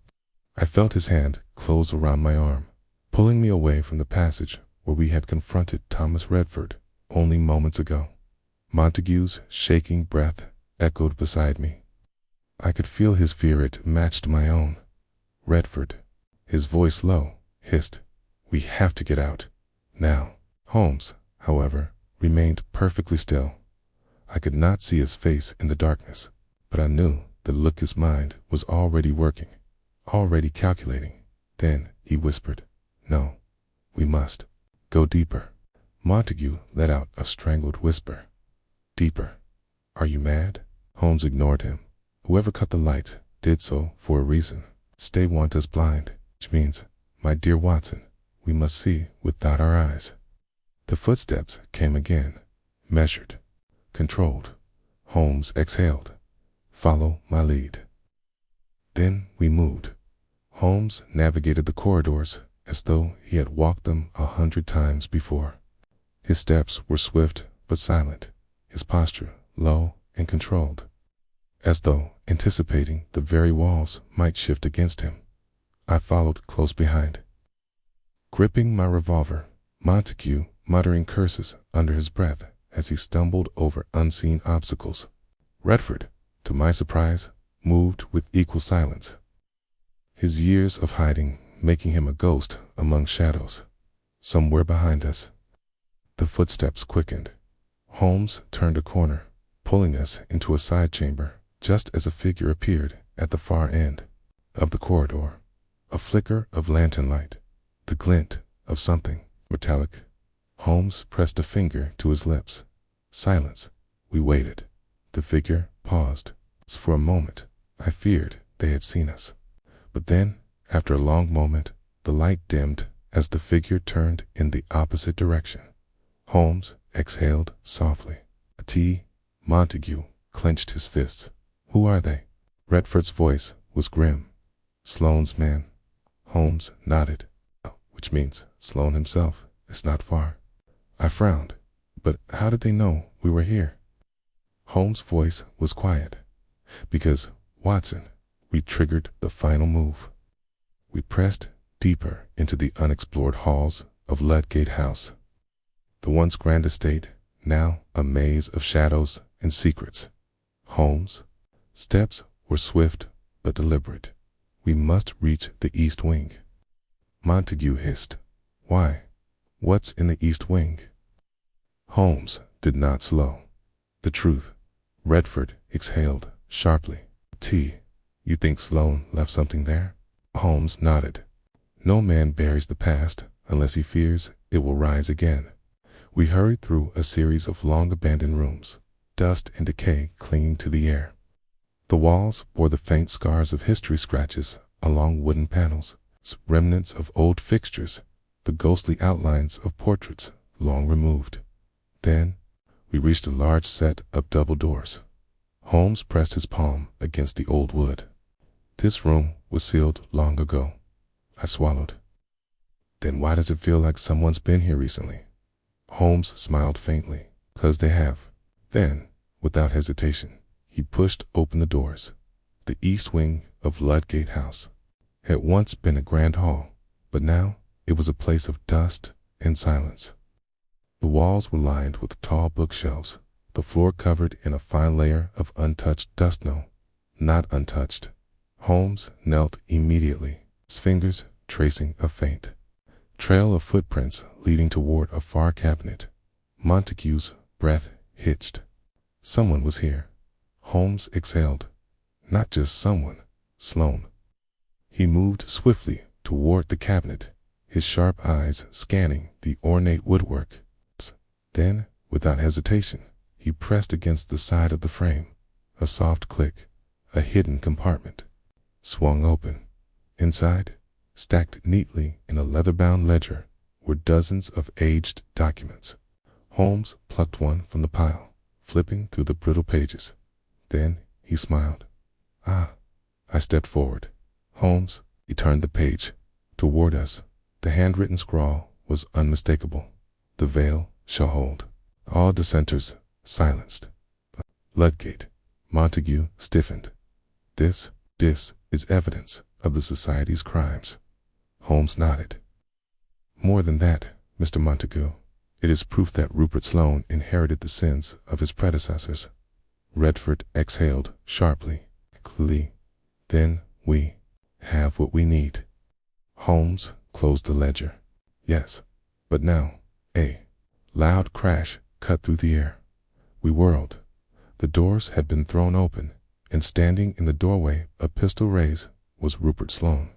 I felt his hand close around my arm, pulling me away from the passage where we had confronted Thomas Redford only moments ago. Montague's shaking breath echoed beside me. I could feel his fear. It matched my own. Redford, his voice low, hissed, "We have to get out. Now." Holmes, however, remained perfectly still. I could not see his face in the darkness, but I knew the look his mind was already working, already calculating. Then he whispered, "No, we must go deeper." Montague let out a strangled whisper. "Deeper? Are you mad?" Holmes ignored him. "Whoever cut the lights did so for a reason. Stay want us blind, which means, my dear Watson, we must see without our eyes." The footsteps came again, measured, controlled. Holmes exhaled. "Follow my lead." Then we moved. Holmes navigated the corridors as though he had walked them 100 times before. His steps were swift but silent, his posture low and controlled, as though anticipating the very walls might shift against him. I followed close behind, gripping my revolver, Montague muttering curses under his breath as he stumbled over unseen obstacles. Redford, to my surprise, moved with equal silence, his years of hiding making him a ghost among shadows. Somewhere behind us, the footsteps quickened. Holmes turned a corner, pulling us into a side chamber just as a figure appeared at the far end of the corridor. A flicker of lantern light, the glint of something metallic. Holmes pressed a finger to his lips. Silence. We waited. The figure paused. For a moment, I feared they had seen us. But then, after a long moment, the light dimmed as the figure turned in the opposite direction. Holmes exhaled softly. Montague clenched his fists. "Who are they?" Redford's voice was grim. "Sloane's men." Holmes nodded. "Which means Sloane himself is not far." I frowned. "But how did they know we were here?" Holmes' voice was quiet. "Because, Watson, we triggered the final move. We pressed deeper into the unexplored halls of Ludgate House. The once grand estate, now a maze of shadows and secrets. Holmes' steps were swift but deliberate. We must reach the East Wing." Montague hissed. "Why? What's in the East Wing?" Holmes did not slow. "The truth." Redford exhaled sharply. You think Sloane left something there?" Holmes nodded. "No man buries the past unless he fears it will rise again." We hurried through a series of long abandoned rooms, dust and decay clinging to the air. The walls bore the faint scars of history scratches along wooden panels, remnants of old fixtures, the ghostly outlines of portraits long removed. Then we reached a large set of double doors. Holmes pressed his palm against the old wood. "This room was sealed long ago." I swallowed. "Then why does it feel like someone's been here recently?" Holmes smiled faintly. "'Cause they have." Then, without hesitation, he pushed open the doors. The east wing of Ludgate House had once been a grand hall, but now it was a place of dust and silence. The walls were lined with tall bookshelves, the floor covered in a fine layer of untouched dust. No, not untouched. Holmes knelt immediately, his fingers tracing a faint trail of footprints leading toward a far cabinet. Montague's breath hitched. Someone was here. Holmes exhaled. Not just someone, Sloane. He moved swiftly toward the cabinet, his sharp eyes scanning the ornate woodwork. Then, without hesitation, He pressed against the side of the frame. A soft click. A hidden compartment swung open. Inside, stacked neatly in a leather-bound ledger, were dozens of aged documents. Holmes plucked one from the pile, flipping through the brittle pages. Then he smiled. "Ah." I stepped forward. "Holmes." He turned the page toward us. The handwritten scrawl was unmistakable. "The veil shall hold." All dissenters silenced. Ludgate. Montague stiffened. This is evidence of the Society's crimes." Holmes nodded. "More than that, Mr. Montague. It is proof that Rupert Sloane inherited the sins of his predecessors." Redford exhaled sharply. "Then we have what we need." Holmes closed the ledger. "Yes, but now." A loud crash cut through the air. We whirled. The doors had been thrown open, and standing in the doorway, a pistol raised, was Rupert Sloane.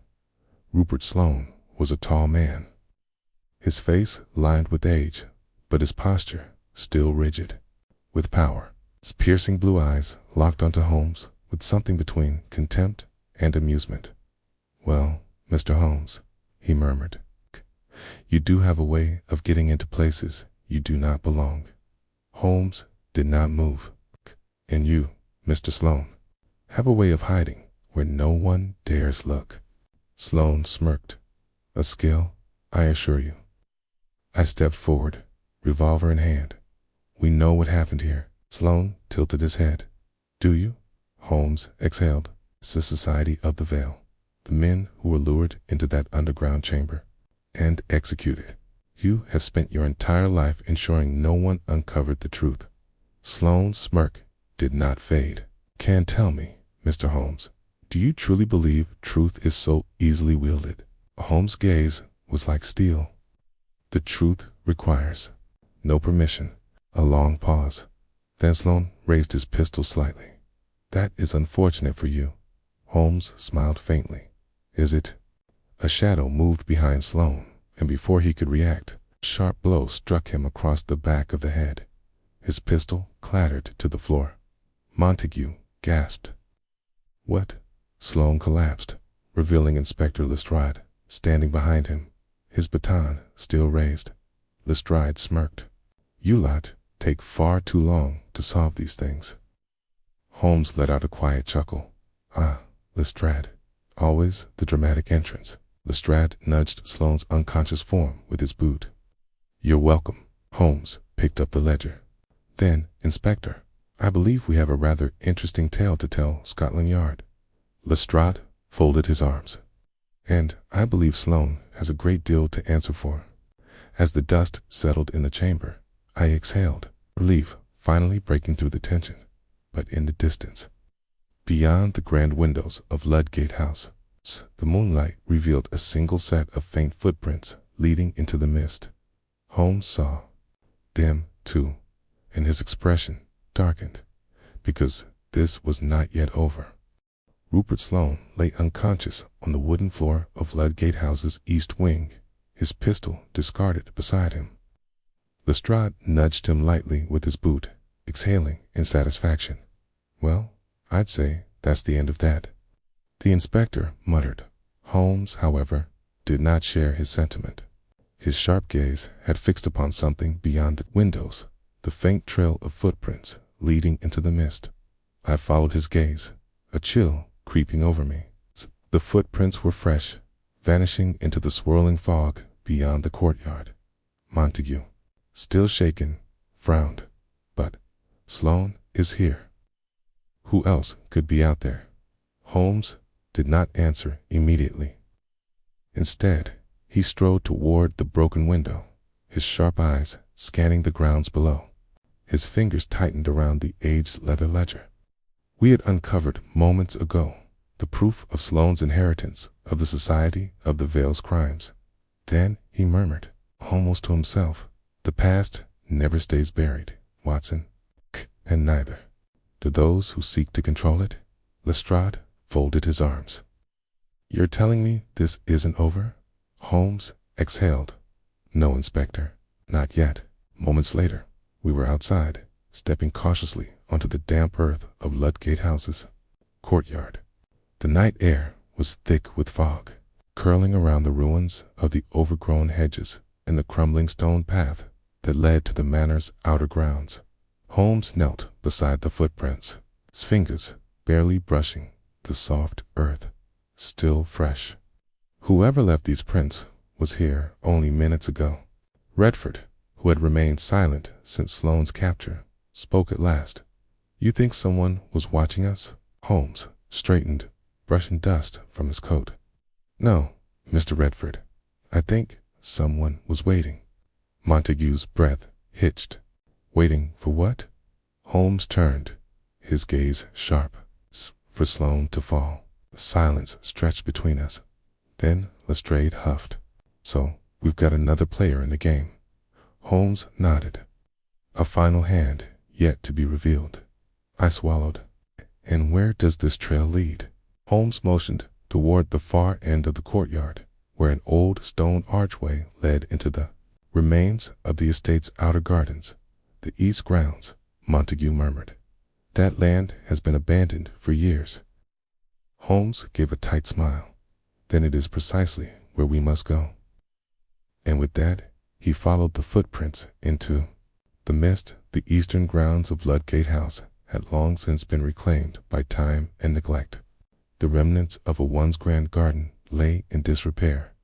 Rupert Sloane was a tall man, his face lined with age, but his posture still rigid with power. His piercing blue eyes locked onto Holmes with something between contempt and amusement. "Well, Mr. Holmes," he murmured, "you do have a way of getting into places you do not belong." Holmes did not move. "And you, Mr. Sloane, have a way of hiding where no one dares look." Sloane smirked. "A skill, I assure you." I stepped forward, revolver in hand. "We know what happened here." Sloane tilted his head. "Do you?" Holmes exhaled. "It's the Society of the Veil. The men who were lured into that underground chamber and executed. You have spent your entire life ensuring no one uncovered the truth." Sloane's smirk did not fade. "Can tell me, Mr. Holmes, do you truly believe truth is so easily wielded?" Holmes' gaze was like steel. "The truth requires no permission." A long pause. Then Sloane raised his pistol slightly. "That is unfortunate for you." Holmes smiled faintly. "Is it?" A shadow moved behind Sloane, and before he could react, a sharp blow struck him across the back of the head. His pistol clattered to the floor. Montague gasped. "What?" Sloane collapsed, revealing Inspector Lestrade standing behind him, his baton still raised. Lestrade smirked. "You lot take far too long to solve these things." Holmes let out a quiet chuckle. "Ah, Lestrade. Always the dramatic entrance." Lestrade nudged Sloane's unconscious form with his boot. "You're welcome." Holmes picked up the ledger. "Then, Inspector, I believe we have a rather interesting tale to tell Scotland Yard." Lestrade folded his arms. "And I believe Sloane has a great deal to answer for." As the dust settled in the chamber, I exhaled, relief finally breaking through the tension. But in the distance, beyond the grand windows of Ludgate House, the moonlight revealed a single set of faint footprints leading into the mist. Holmes saw them, too, and his expression darkened, because this was not yet over. Rupert Sloane lay unconscious on the wooden floor of Ludgate House's east wing, his pistol discarded beside him. Lestrade nudged him lightly with his boot, exhaling in satisfaction. "Well, I'd say that's the end of that." The inspector muttered. Holmes, however, did not share his sentiment. His sharp gaze had fixed upon something beyond the windows, the faint trail of footprints leading into the mist. I followed his gaze, a chill creeping over me. The footprints were fresh, vanishing into the swirling fog beyond the courtyard. Montague, still shaken, frowned. "But Sloane is here. Who else could be out there?" Holmes did not answer immediately. Instead, he strode toward the broken window, his sharp eyes scanning the grounds below. His fingers tightened around the aged leather ledger. We had uncovered moments ago the proof of Sloane's inheritance of the Society of the Veil's crimes. Then he murmured, almost to himself, "The past never stays buried, Watson, and neither do those who seek to control it." Lestrade folded his arms. "You're telling me this isn't over?" Holmes exhaled. "No, Inspector, not yet." Moments later, we were outside, stepping cautiously onto the damp earth of Ludgate House's courtyard. The night air was thick with fog, curling around the ruins of the overgrown hedges and the crumbling stone path that led to the manor's outer grounds. Holmes knelt beside the footprints, his fingers barely brushing the soft earth, still fresh. Whoever left these prints was here only minutes ago. Redford, who had remained silent since Sloane's capture, spoke at last. "You think someone was watching us?" Holmes straightened, brushing dust from his coat. "No, Mr. Redford. I think someone was waiting." Montague's breath hitched. Waiting for what? Holmes turned, his gaze sharp. For Sloane to fall. Silence stretched between us. Then Lestrade huffed. "So, we've got another player in the game." Holmes nodded. "A final hand yet to be revealed." I swallowed. "And where does this trail lead?" Holmes motioned toward the far end of the courtyard, where an old stone archway led into the remains of the estate's outer gardens. "The east grounds," Montague murmured. "That land has been abandoned for years." Holmes gave a tight smile. "Then it is precisely where we must go." And with that, he followed the footprints into the mist. The eastern grounds of Ludgate House had long since been reclaimed by time and neglect. The remnants of a once grand garden lay in disrepair.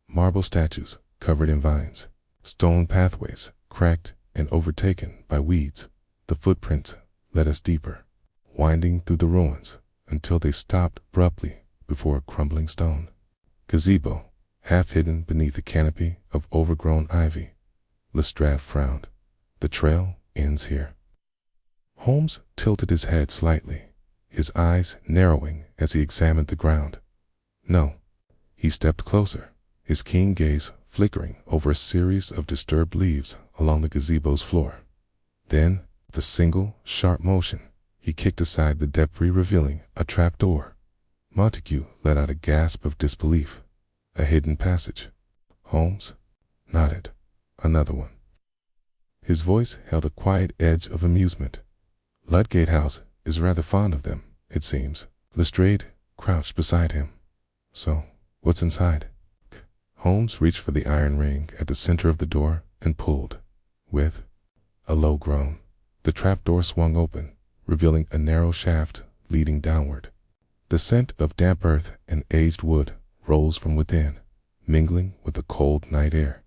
Marble statues covered in vines, stone pathways cracked and overtaken by weeds. The footprints led us deeper, winding through the ruins until they stopped abruptly before a crumbling stone gazebo, half hidden beneath a canopy of overgrown ivy. Lestrade frowned. "The trail ends here." Holmes tilted his head slightly, his eyes narrowing as he examined the ground. "No." He stepped closer, his keen gaze flickering over a series of disturbed leaves along the gazebo's floor. Then, with a single, sharp motion, he kicked aside the debris, revealing a trapdoor. Montague let out a gasp of disbelief. "A hidden passage." Holmes nodded. "Another one." His voice held a quiet edge of amusement. "Ludgate House is rather fond of them, it seems." Lestrade crouched beside him. "So, what's inside?" Holmes reached for the iron ring at the center of the door and pulled. With a low groan, the trapdoor swung open, revealing a narrow shaft leading downward. The scent of damp earth and aged wood rose from within, mingling with the cold night air.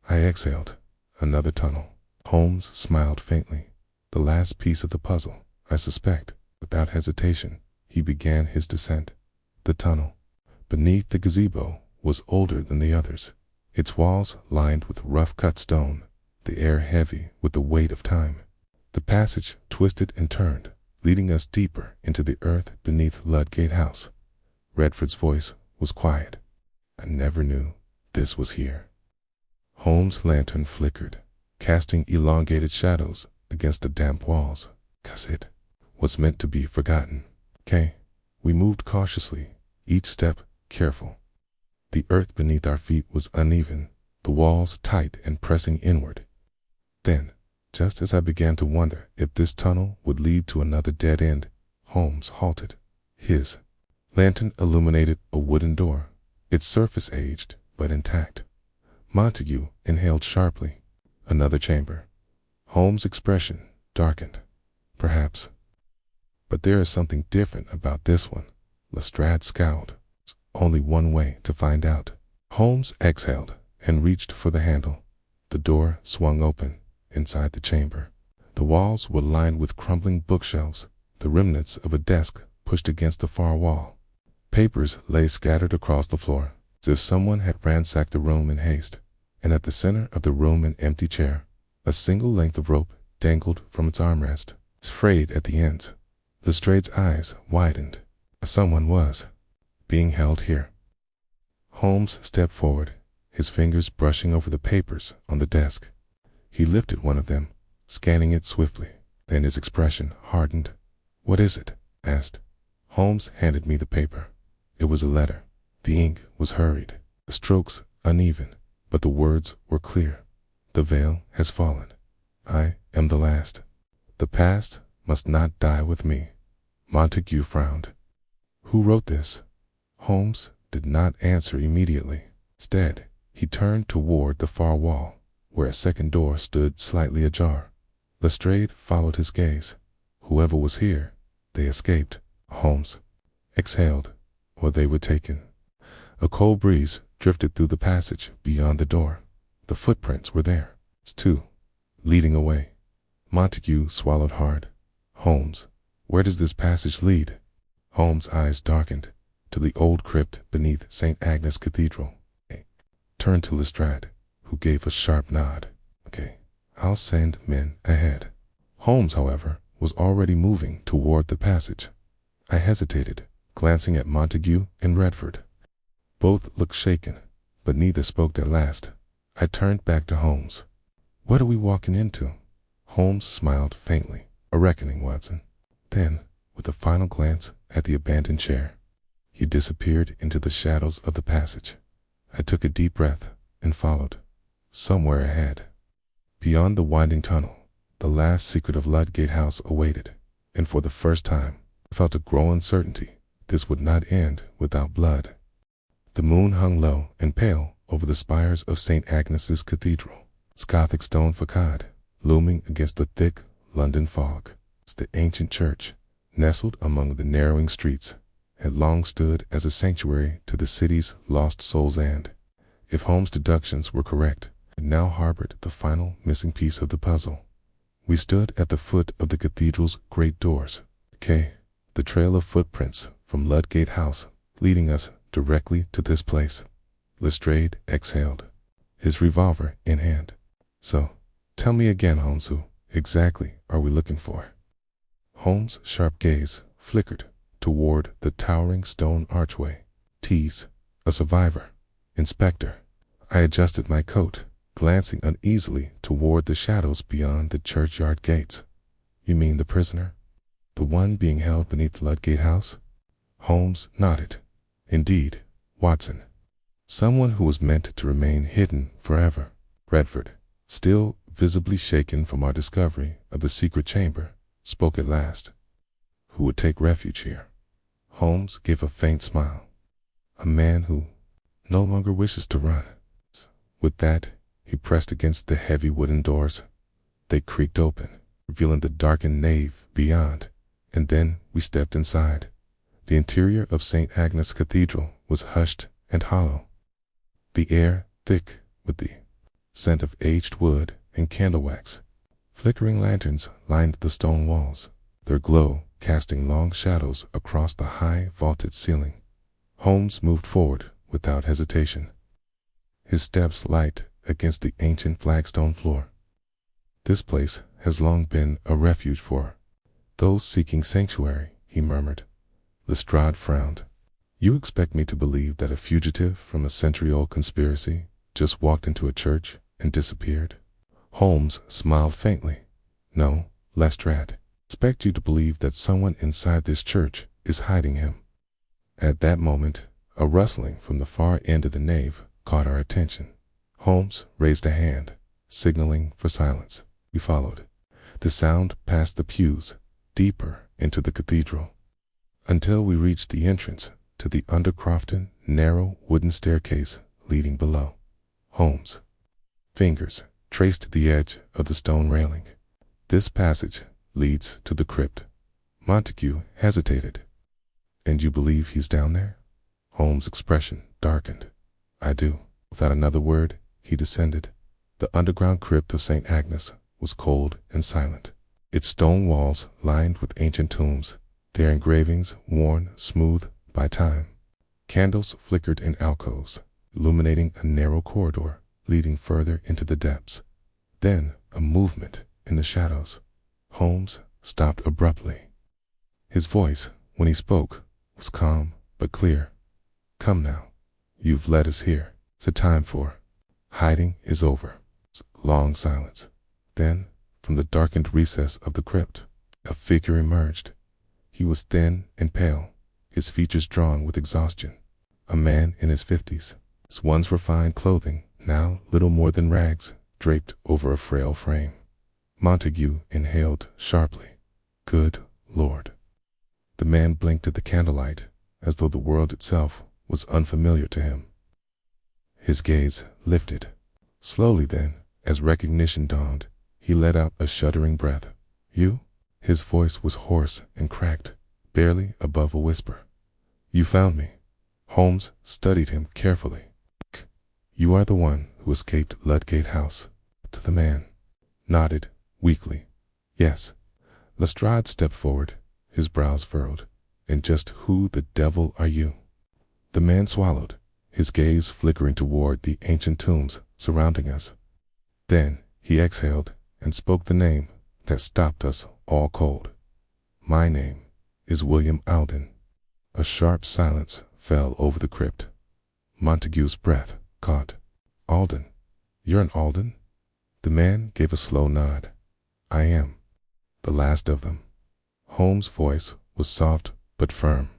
I exhaled. Another tunnel. Holmes smiled faintly. "The last piece of the puzzle, I suspect." Without hesitation, he began his descent. The tunnel beneath the gazebo was older than the others, its walls lined with rough-cut stone, the air heavy with the weight of time. The passage twisted and turned, leading us deeper into the earth beneath Ludgate House. Redford's voice was quiet. "I never knew this was here." Holmes' lantern flickered, casting elongated shadows against the damp walls. "'Cause it was meant to be forgotten." We moved cautiously, each step careful. The earth beneath our feet was uneven, the walls tight and pressing inward. Then, just as I began to wonder if this tunnel would lead to another dead end, Holmes halted. His lantern illuminated a wooden door, its surface aged but intact. Montague inhaled sharply. Another chamber. Holmes' expression darkened. "Perhaps. But there is something different about this one." Lestrade scowled. "It's only one way to find out." Holmes exhaled and reached for the handle. The door swung open. Inside the chamber, the walls were lined with crumbling bookshelves, the remnants of a desk pushed against the far wall. Papers lay scattered across the floor, as if someone had ransacked the room in haste. And at the center of the room, an empty chair. A single length of rope dangled from its armrest, frayed at the ends. Lestrade's eyes widened. Someone was being held here. Holmes stepped forward, his fingers brushing over the papers on the desk. He lifted one of them, scanning it swiftly. Then his expression hardened. "What is it?" asked. Holmes handed me the paper. It was a letter. The ink was hurried, the strokes uneven, but the words were clear. "The veil has fallen. I am the last." The past must not die with me. Montague frowned. Who wrote this? Holmes did not answer immediately. Instead, he turned toward the far wall, where a second door stood slightly ajar. Lestrade followed his gaze. Whoever was here, they escaped. Holmes exhaled, or they were taken. A cold breeze drifted through the passage beyond the door. The footprints were there, too, leading away. Montague swallowed hard. Holmes, where does this passage lead? Holmes' eyes darkened to the old crypt beneath St. Agnes Cathedral. He turned to Lestrade, who gave a sharp nod. Okay, I'll send men ahead. Holmes, however, was already moving toward the passage. I hesitated, glancing at Montague and Redford. Both looked shaken, but neither spoke at last. I turned back to Holmes. What are we walking into? Holmes smiled faintly. A reckoning, Watson. Then, with a final glance at the abandoned chair, he disappeared into the shadows of the passage. I took a deep breath and followed. Somewhere ahead, beyond the winding tunnel, the last secret of Ludgate House awaited, and for the first time, I felt a growing certainty this would not end without blood. The moon hung low and pale over the spires of St. Agnes's Cathedral, its Gothic stone facade looming against the thick London fog. The ancient church, nestled among the narrowing streets, had long stood as a sanctuary to the city's lost souls and, if Holmes' deductions were correct, it now harbored the final missing piece of the puzzle. We stood at the foot of the cathedral's great doors. The trail of footprints from Ludgate House leading us directly to this place. Lestrade exhaled, his revolver in hand. So, tell me again, Holmes, who exactly are we looking for? Holmes' sharp gaze flickered toward the towering stone archway. Tease, a survivor. Inspector. I adjusted my coat, glancing uneasily toward the shadows beyond the churchyard gates. You mean the prisoner? The one being held beneath Ludgate House? Holmes nodded. Indeed, Watson. Someone who was meant to remain hidden forever. Redford, still visibly shaken from our discovery of the secret chamber, spoke at last. Who would take refuge here? Holmes gave a faint smile. A man who no longer wishes to run. With that, he pressed against the heavy wooden doors. They creaked open, revealing the darkened nave beyond, and then we stepped inside. The interior of St. Agnes Cathedral was hushed and hollow, the air thick with the scent of aged wood and candle wax. Flickering lanterns lined the stone walls, their glow casting long shadows across the high vaulted ceiling. Holmes moved forward without hesitation, his steps light against the ancient flagstone floor. This place has long been a refuge for those seeking sanctuary, he murmured. Lestrade frowned. You expect me to believe that a fugitive from a century-old conspiracy just walked into a church and disappeared? Holmes smiled faintly. No, Lestrade. Expect you to believe that someone inside this church is hiding him. At that moment, a rustling from the far end of the nave caught our attention. Holmes raised a hand, signaling for silence. We followed. The sound passed the pews, deeper into the cathedral, until we reached the entrance to the undercrofted, narrow wooden staircase leading below. Holmes' fingers traced the edge of the stone railing. This passage leads to the crypt. Montague hesitated. And you believe he's down there? Holmes' expression darkened. I do. Without another word, he descended. The underground crypt of St. Agnes was cold and silent, its stone walls lined with ancient tombs, their engravings worn smooth by time. Candles flickered in alcoves, illuminating a narrow corridor leading further into the depths. Then a movement in the shadows. Holmes stopped abruptly. His voice, when he spoke, was calm but clear. Come now. You've led us here. It's a time for hiding is over. Long silence. Then, from the darkened recess of the crypt, a figure emerged. He was thin and pale, his features drawn with exhaustion. A man in his 50s, his once refined clothing now little more than rags, draped over a frail frame. Montague inhaled sharply. Good Lord. The man blinked at the candlelight, as though the world itself was unfamiliar to him. His gaze lifted. Slowly then, as recognition dawned, he let out a shuddering breath. You? His voice was hoarse and cracked, barely above a whisper. You found me. Holmes studied him carefully. You are the one who escaped Ludgate House. To the man. Nodded, weakly. Yes. Lestrade stepped forward, his brows furrowed. And just who the devil are you? The man swallowed, his gaze flickering toward the ancient tombs surrounding us. Then he exhaled and spoke the name that stopped us all cold. My name is William Alden. A sharp silence fell over the crypt. Montague's breath caught. Alden? You're an Alden? The man gave a slow nod. I am. The last of them. Holmes' voice was soft but firm.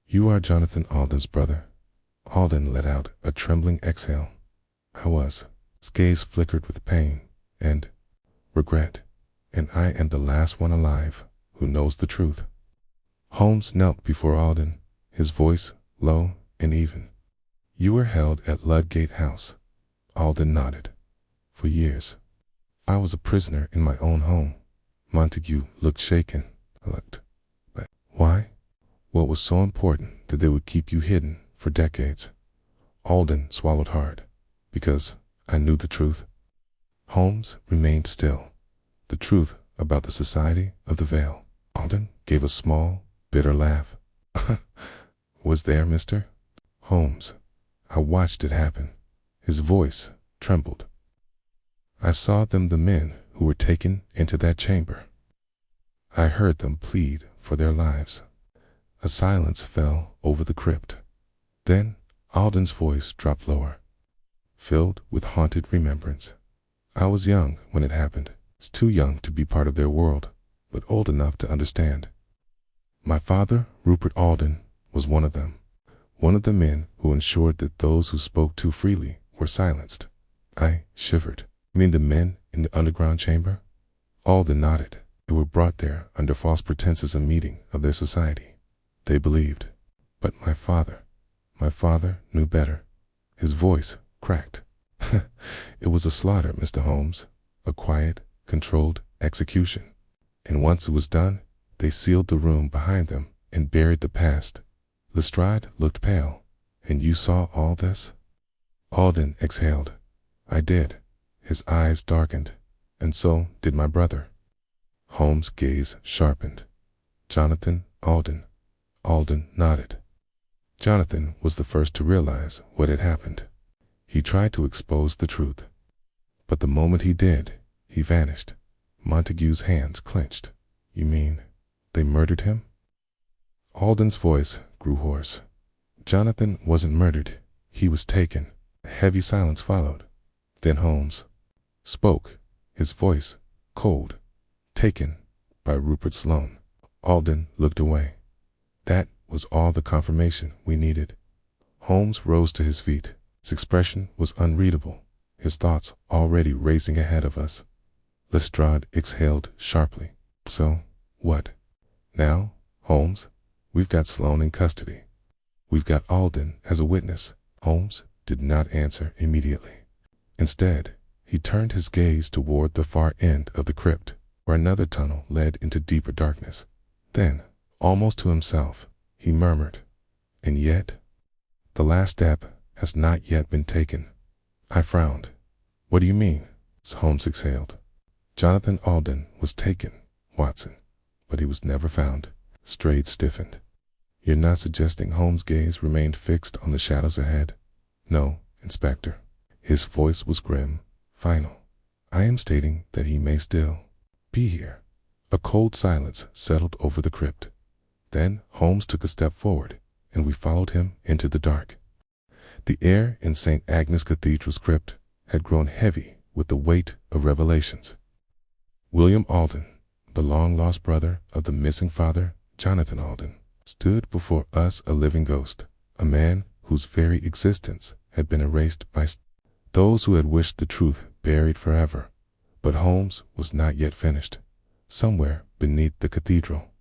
You are Jonathan Alden's brother. Alden let out a trembling exhale. I was. His gaze flickered with pain and regret, and I am the last one alive who knows the truth. Holmes knelt before Alden, his voice low and even. You were held at Ludgate House. Alden nodded. For years. I was a prisoner in my own home. Montague looked shaken. But why? What was so important that they would keep you hidden for decades? Alden swallowed hard. Because I knew the truth. Holmes remained still. The truth about the Society of the Veil. Alden gave a small, bitter laugh. Was there, mister? Holmes. I watched it happen. His voice trembled. I saw them, the men who were taken into that chamber. I heard them plead for their lives. A silence fell over the crypt. Then Alden's voice dropped lower, filled with haunted remembrance. I was young when it happened. Too young to be part of their world, but old enough to understand. My father, Rupert Alden, was one of them. One of the men who ensured that those who spoke too freely were silenced. I shivered. You mean the men in the underground chamber? Alden nodded. They were brought there under false pretenses a meeting of their society. They believed. But my father knew better. His voice cracked. It was a slaughter, Mr. Holmes. A quiet, controlled execution. And once it was done, they sealed the room behind them and buried the past. Lestrade looked pale. And you saw all this? Alden exhaled. I did. His eyes darkened. And so did my brother. Holmes' gaze sharpened. Jonathan Alden. Alden nodded. Jonathan was the first to realize what had happened. He tried to expose the truth. But the moment he did, he vanished. Montague's hands clenched. You mean they murdered him? Alden's voice grew hoarse. Jonathan wasn't murdered. He was taken. A heavy silence followed. Then Holmes spoke, his voice cold. Taken by Rupert Sloane. Alden looked away. That was all the confirmation we needed. Holmes rose to his feet. His expression was unreadable, his thoughts already racing ahead of us. Lestrade exhaled sharply. So, what? Now, Holmes, we've got Sloane in custody. We've got Alden as a witness. Holmes did not answer immediately. Instead, he turned his gaze toward the far end of the crypt, where another tunnel led into deeper darkness. Then, almost to himself, he murmured, and yet, the last step has not yet been taken. I frowned. What do you mean? Holmes exhaled. Jonathan Alden was taken, Watson, but he was never found. Strayed stiffened. You're not suggesting Holmes' gaze remained fixed on the shadows ahead? No, Inspector. His voice was grim, final. I am stating that he may still be here. A cold silence settled over the crypt. Then Holmes took a step forward, and we followed him into the dark. The air in St. Agnes Cathedral's crypt had grown heavy with the weight of revelations. William Alden, the long-lost brother of the missing father, Jonathan Alden, stood before us a living ghost, a man whose very existence had been erased by those who had wished the truth buried forever. But Holmes was not yet finished. Somewhere beneath the cathedral,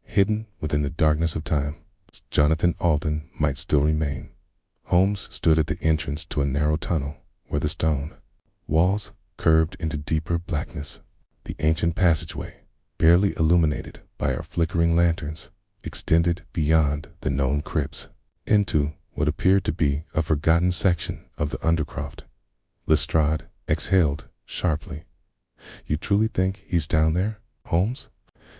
hidden within the darkness of time, Jonathan Alden might still remain. Holmes stood at the entrance to a narrow tunnel where the stone walls curved into deeper blackness. The ancient passageway, barely illuminated by our flickering lanterns, extended beyond the known crypts into what appeared to be a forgotten section of the undercroft. Lestrade exhaled sharply. "You truly think he's down there, Holmes?"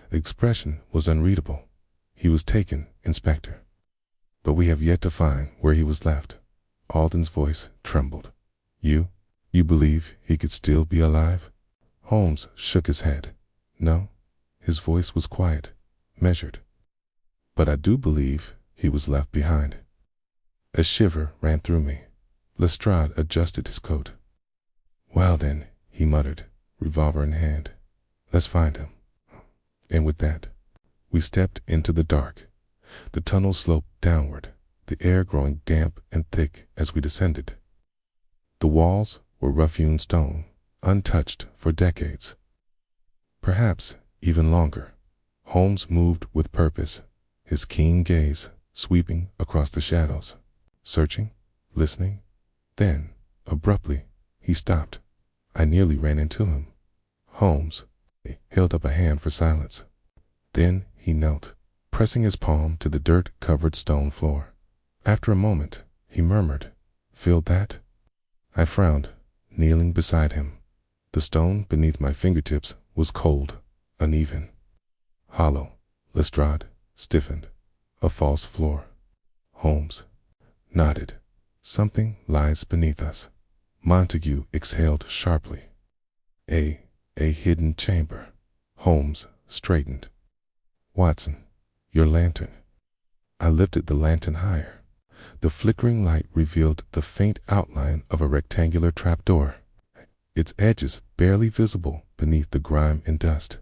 The expression was unreadable. "He was taken, Inspector. But we have yet to find where he was left." Alden's voice trembled. You believe he could still be alive?" Holmes shook his head. "No." His voice was quiet, measured. "But I do believe he was left behind." A shiver ran through me. Lestrade adjusted his coat. "Well then," he muttered, revolver in hand, "let's find him." And with that, we stepped into the dark. The tunnel sloped downward, the air growing damp and thick as we descended. The walls were rough-hewn stone, untouched for decades. Perhaps even longer. Holmes moved with purpose, his keen gaze sweeping across the shadows, searching, listening. Then, abruptly, he stopped. I nearly ran into him. Holmes held up a hand for silence. Then he knelt, pressing his palm to the dirt-covered stone floor. After a moment, he murmured, "Feel that?" I frowned, kneeling beside him. The stone beneath my fingertips was cold, uneven, hollow. Lestrade stiffened. "A false floor." Holmes nodded. "Something lies beneath us." Montague exhaled sharply. A hidden chamber." Holmes straightened. "Watson, your lantern." I lifted the lantern higher. The flickering light revealed the faint outline of a rectangular trapdoor, its edges barely visible beneath the grime and dust.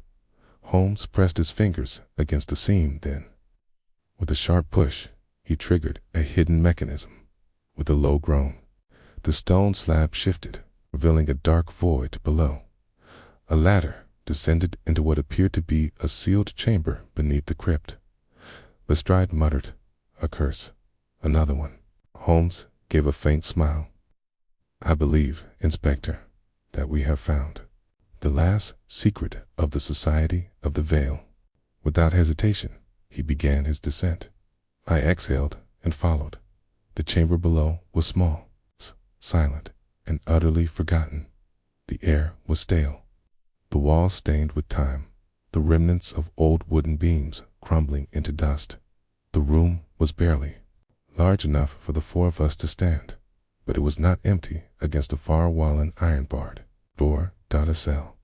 Holmes pressed his fingers against the seam then. With a sharp push, he triggered a hidden mechanism. With a low groan, the stone slab shifted, revealing a dark void below. A ladder descended into what appeared to be a sealed chamber beneath the crypt. Lestrade muttered, "A curse. Another one." Holmes gave a faint smile. "I believe, Inspector, that we have found the last secret of the Society of the Veil." Without hesitation, he began his descent. I exhaled and followed. The chamber below was small, silent, and utterly forgotten. The air was stale, the walls stained with time, the remnants of old wooden beams crumbling into dust. The room was barely large enough for the four of us to stand, but it was not empty against a far-walling iron-barred door. A cell.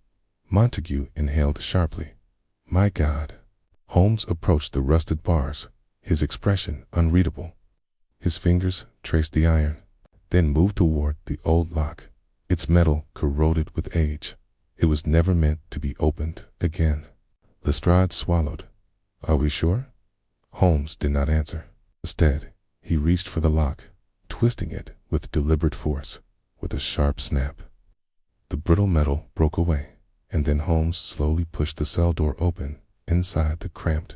Montague inhaled sharply. "My God." Holmes approached the rusted bars, his expression unreadable. His fingers traced the iron, then moved toward the old lock, its metal corroded with age. It was never meant to be opened again. Lestrade swallowed. "Are we sure?" Holmes did not answer. Instead, he reached for the lock, twisting it with deliberate force. With a sharp snap, the brittle metal broke away, and then Holmes slowly pushed the cell door open. Inside the cramped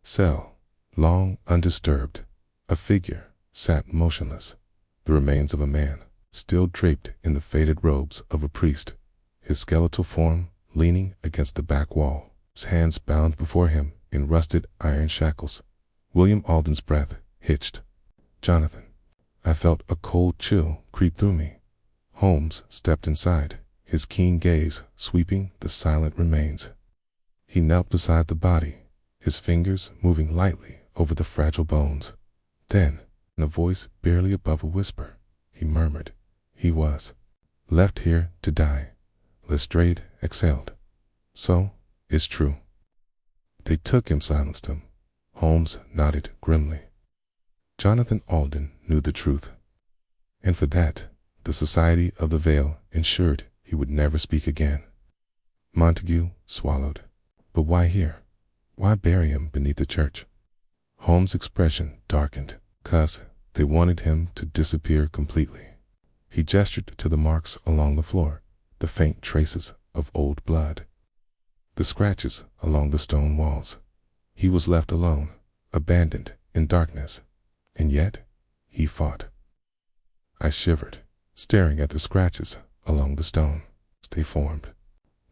cell, long undisturbed, a figure sat motionless, the remains of a man, still draped in the faded robes of a priest, his skeletal form leaning against the back wall, his hands bound before him in rusted iron shackles. William Alden's breath hitched. "Jonathan." I felt a cold chill creep through me. Holmes stepped inside, his keen gaze sweeping the silent remains. He knelt beside the body, his fingers moving lightly over the fragile bones. Then, in a voice barely above a whisper, he murmured, "He was left here to die." Lestrade exhaled. "So, it's true. They took him," silenced him. Holmes nodded grimly. Jonathan Alden knew the truth, and for that, the Society of the Veil ensured he would never speak again. Montague swallowed. But why here? Why bury him beneath the church? Holmes' expression darkened. "'Cause they wanted him to disappear completely." He gestured to the marks along the floor, the faint traces of old blood. The scratches along the stone walls. He was left alone, abandoned in darkness, and yet he fought. I shivered, staring at the scratches along the stone. They formed.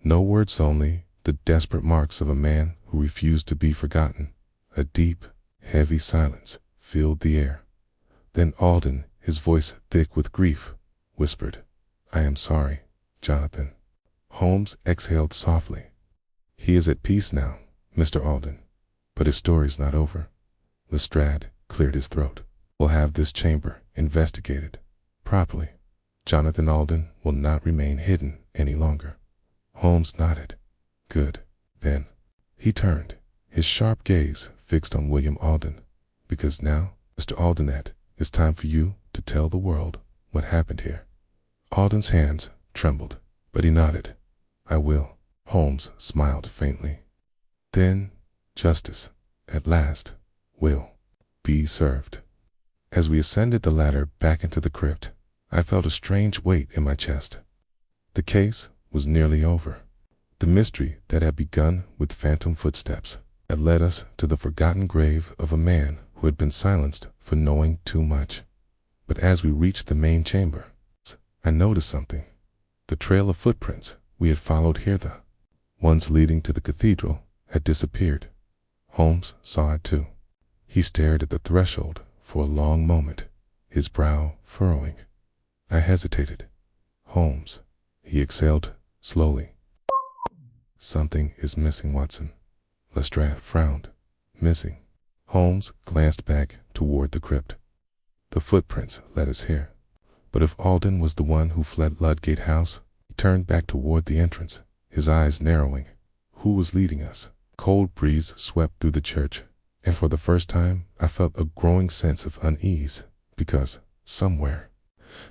No words, only the desperate marks of a man who refused to be forgotten. A deep, heavy silence filled the air. Then Alden, his voice thick with grief, whispered, "I am sorry, Jonathan." Holmes exhaled softly. "He is at peace now, Mr. Alden, but his story's not over." Lestrade cleared his throat. "We'll have this chamber investigated properly. Jonathan Alden will not remain hidden any longer." Holmes nodded. "Good. Then." He turned, his sharp gaze fixed on William Alden. "Because now, Mr. Aldenet, it's time for you to tell the world what happened here." Alden's hands trembled, but he nodded. "I will." Holmes smiled faintly. "Then justice, at last, will be served." As we ascended the ladder back into the crypt, I felt a strange weight in my chest. The case was nearly over. The mystery that had begun with phantom footsteps had led us to the forgotten grave of a man who had been silenced for knowing too much. But as we reached the main chamber, I noticed something. The trail of footprints we had followed hither, ones leading to the cathedral, had disappeared. Holmes saw it too. He stared at the threshold for a long moment, his brow furrowing. I hesitated. "Holmes," he exhaled slowly. "Something is missing, Watson." Lestrade frowned. "Missing?" Holmes glanced back toward the crypt. "The footprints led us here. But if Alden was the one who fled Ludgate House," he turned back toward the entrance, his eyes narrowing. "Who was leading us?" Cold breeze swept through the church, and for the first time I felt a growing sense of unease, because somewhere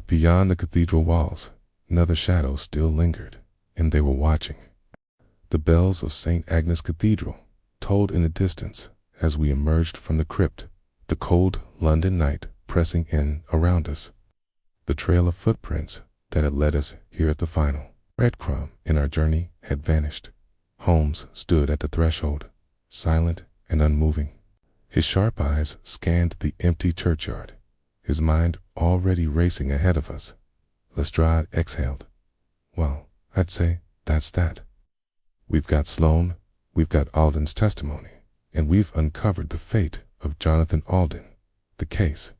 beyond the cathedral walls, another shadow still lingered, and they were watching. The bells of St. Agnes Cathedral tolled in the distance as we emerged from the crypt, the cold London night pressing in around us. The trail of footprints that had led us here at the final breadcrumb in our journey had vanished. Holmes stood at the threshold, silent and unmoving. His sharp eyes scanned the empty churchyard, his mind already racing ahead of us. Lestrade exhaled. "Well, I'd say that's that. We've got Sloane, we've got Alden's testimony, and we've uncovered the fate of Jonathan Alden. The case."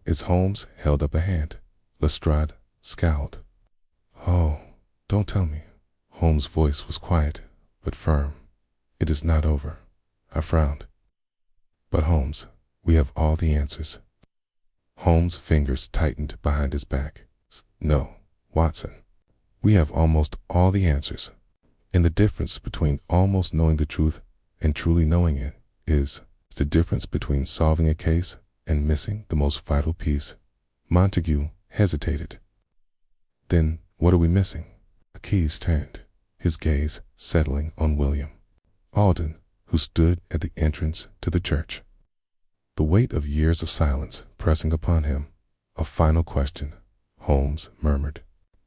As Holmes held up a hand, Lestrade scowled. "Oh, don't tell me." Holmes' voice was quiet, but firm. "It is not over." I frowned. "But Holmes, we have all the answers." Holmes' fingers tightened behind his back. "No, Watson. We have almost all the answers. And the difference between almost knowing the truth and truly knowing it is the difference between solving a case and missing the most vital piece." Montague hesitated. "Then what are we missing?" Keyes turned, his gaze settling on William Alden, who stood at the entrance to the church. The weight of years of silence pressing upon him. "A final question," Holmes murmured.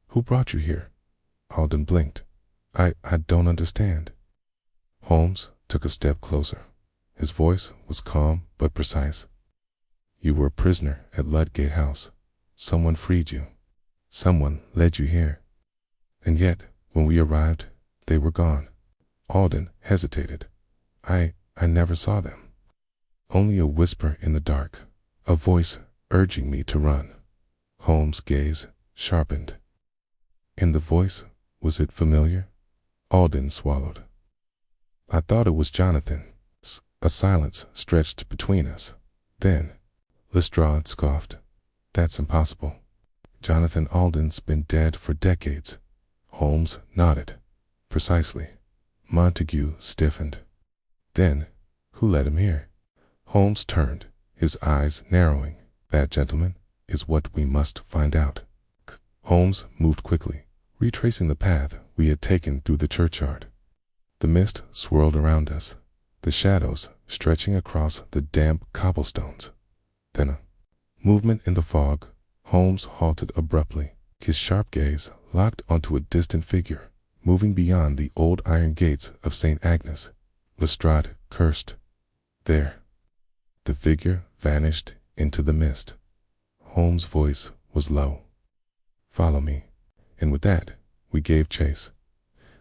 "Who brought you here?" Alden blinked. I don't understand." Holmes took a step closer. His voice was calm but precise. "You were a prisoner at Ludgate House. Someone freed you. Someone led you here. And yet, when we arrived, they were gone." Alden hesitated. I never saw them. Only a whisper in the dark, a voice urging me to run." Holmes' gaze sharpened. "In the voice, was it familiar?" Alden swallowed. "I thought it was Jonathan." A silence stretched between us. Then Lestrade scoffed. "That's impossible. Jonathan Alden's been dead for decades." Holmes nodded. "Precisely." Montague stiffened. "Then who led him here?" Holmes turned, his eyes narrowing. "That, gentlemen, is what we must find out." Holmes moved quickly, retracing the path we had taken through the churchyard. The mist swirled around us, the shadows stretching across the damp cobblestones. Then a movement in the fog. Holmes halted abruptly, his sharp gaze locked onto a distant figure moving beyond the old iron gates of St. Agnes. Lestrade cursed. There. The figure vanished into the mist. Holmes' voice was low. "Follow me." And with that, we gave chase.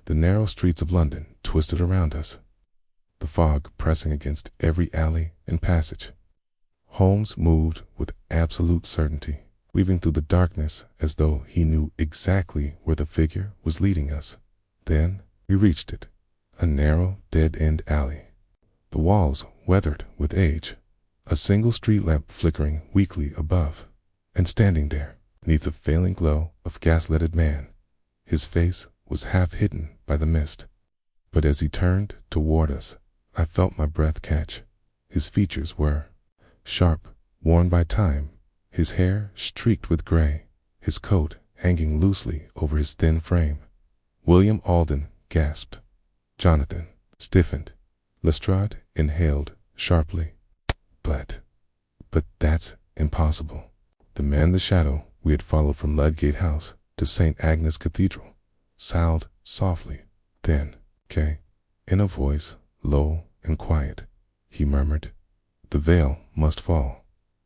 The narrow streets of London twisted around us, the fog pressing against every alley and passage. Holmes moved with absolute certainty, weaving through the darkness as though he knew exactly where the figure was leading us. Then we reached it, a narrow, dead-end alley, the walls weathered with age, a single street lamp flickering weakly above, and standing there, neath the failing glow of gas-lighted man, his face was half hidden by the mist. But as he turned toward us, I felt my breath catch. His features were sharp, worn by time, his hair streaked with gray, his coat hanging loosely over his thin frame. William Alden gasped. Jonathan stiffened. Lestrade inhaled sharply. But that's impossible. The man, the shadow we had followed from Ludgate House to St. Agnes Cathedral, soughed softly. Then, in a voice low and quiet, he murmured, "The veil must fall."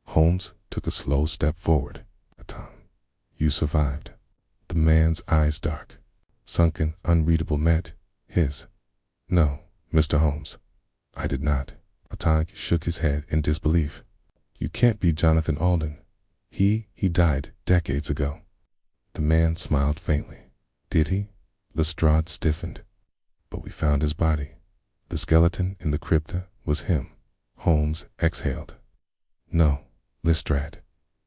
Holmes took a slow step forward. "Tom, you survived." The man's eyes, dark, sunken, unreadable, met his. "No, Mr. Holmes, I did not." Atag shook his head in disbelief. "You can't be Jonathan Alden. He died decades ago." The man smiled faintly. "Did he?" Lestrade stiffened. "But we found his body. The skeleton in the crypta was him." Holmes exhaled. "No, Lestrade.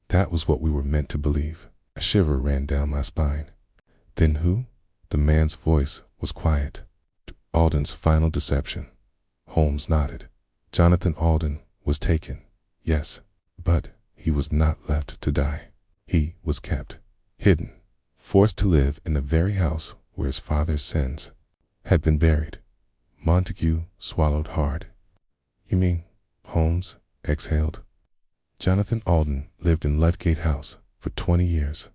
That was what we were meant to believe." A shiver ran down my spine. "Then who?" The man's voice was quiet. "Alden's final deception." Holmes nodded. "Jonathan Alden was taken, yes, but he was not left to die. He was kept, hidden, forced to live in the very house where his father's sins had been buried." Montague swallowed hard. "You mean?" Holmes exhaled. "Jonathan Alden lived in Ludgate House for 20 years,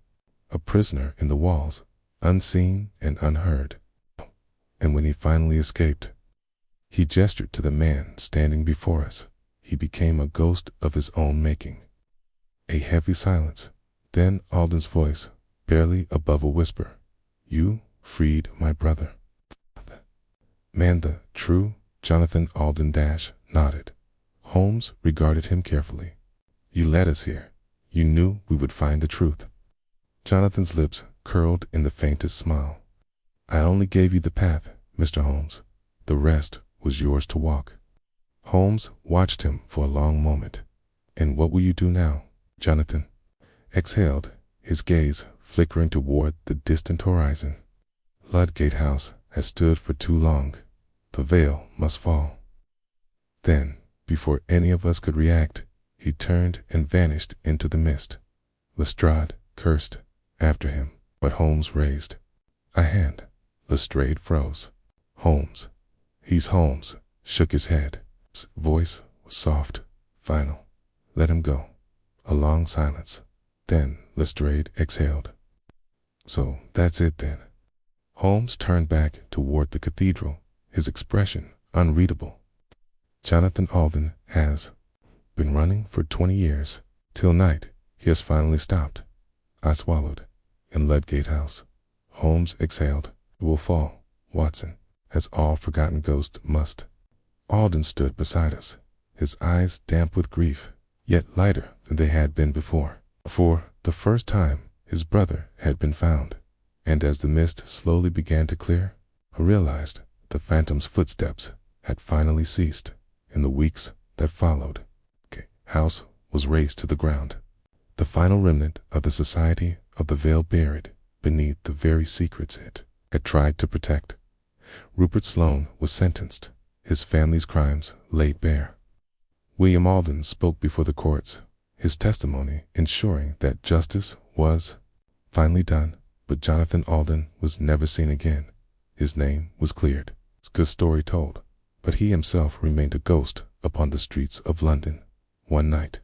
a prisoner in the walls, unseen and unheard. And when he finally escaped," he gestured to the man standing before us, "he became a ghost of his own making." A heavy silence. Then Alden's voice, barely above a whisper, "You freed my brother." "Man, the true Jonathan Alden nodded." Holmes regarded him carefully. "You led us here. You knew we would find the truth." Jonathan's lips curled in the faintest smile. "I only gave you the path, Mr. Holmes. The rest was yours to walk." Holmes watched him for a long moment. "And what will you do now?" Jonathan exhaled, his gaze flickering toward the distant horizon. "Ludgate House has stood for too long. The veil must fall." Then, before any of us could react, he turned and vanished into the mist. Lestrade cursed after him, but Holmes raised a hand. Lestrade froze. Holmes, "He's Holmes," shook his head. His voice was soft, final. "Let him go." A long silence. Then Lestrade exhaled. "So that's it then." Holmes turned back toward the cathedral, his expression unreadable. "Jonathan Alden has been running for 20 years. Till night, he has finally stopped." I swallowed. "In Ludgate House." Holmes exhaled. "It will fall, Watson, as all forgotten ghosts must." Alden stood beside us, his eyes damp with grief, yet lighter than they had been before. For the first time, his brother had been found, and as the mist slowly began to clear, I realized the phantom's footsteps had finally ceased. In the weeks that followed, the house was razed to the ground, the final remnant of the Society of the Veil buried beneath the very secrets it had tried to protect. Rupert Sloane was sentenced, his family's crimes laid bare. William Alden spoke before the courts, his testimony ensuring that justice was finally done, but Jonathan Alden was never seen again. His name was cleared, his good story told, but he himself remained a ghost upon the streets of London. One night,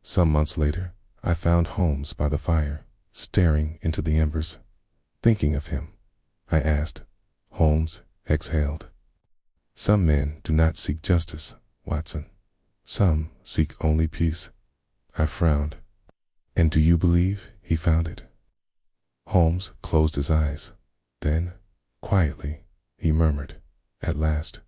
some months later, I found Holmes by the fire, staring into the embers. "Thinking of him?" I asked. Holmes exhaled. Some men do not seek justice, Watson. Some seek only peace. I frowned. And do you believe he found it? Holmes closed his eyes. Then, quietly, he murmured, at last.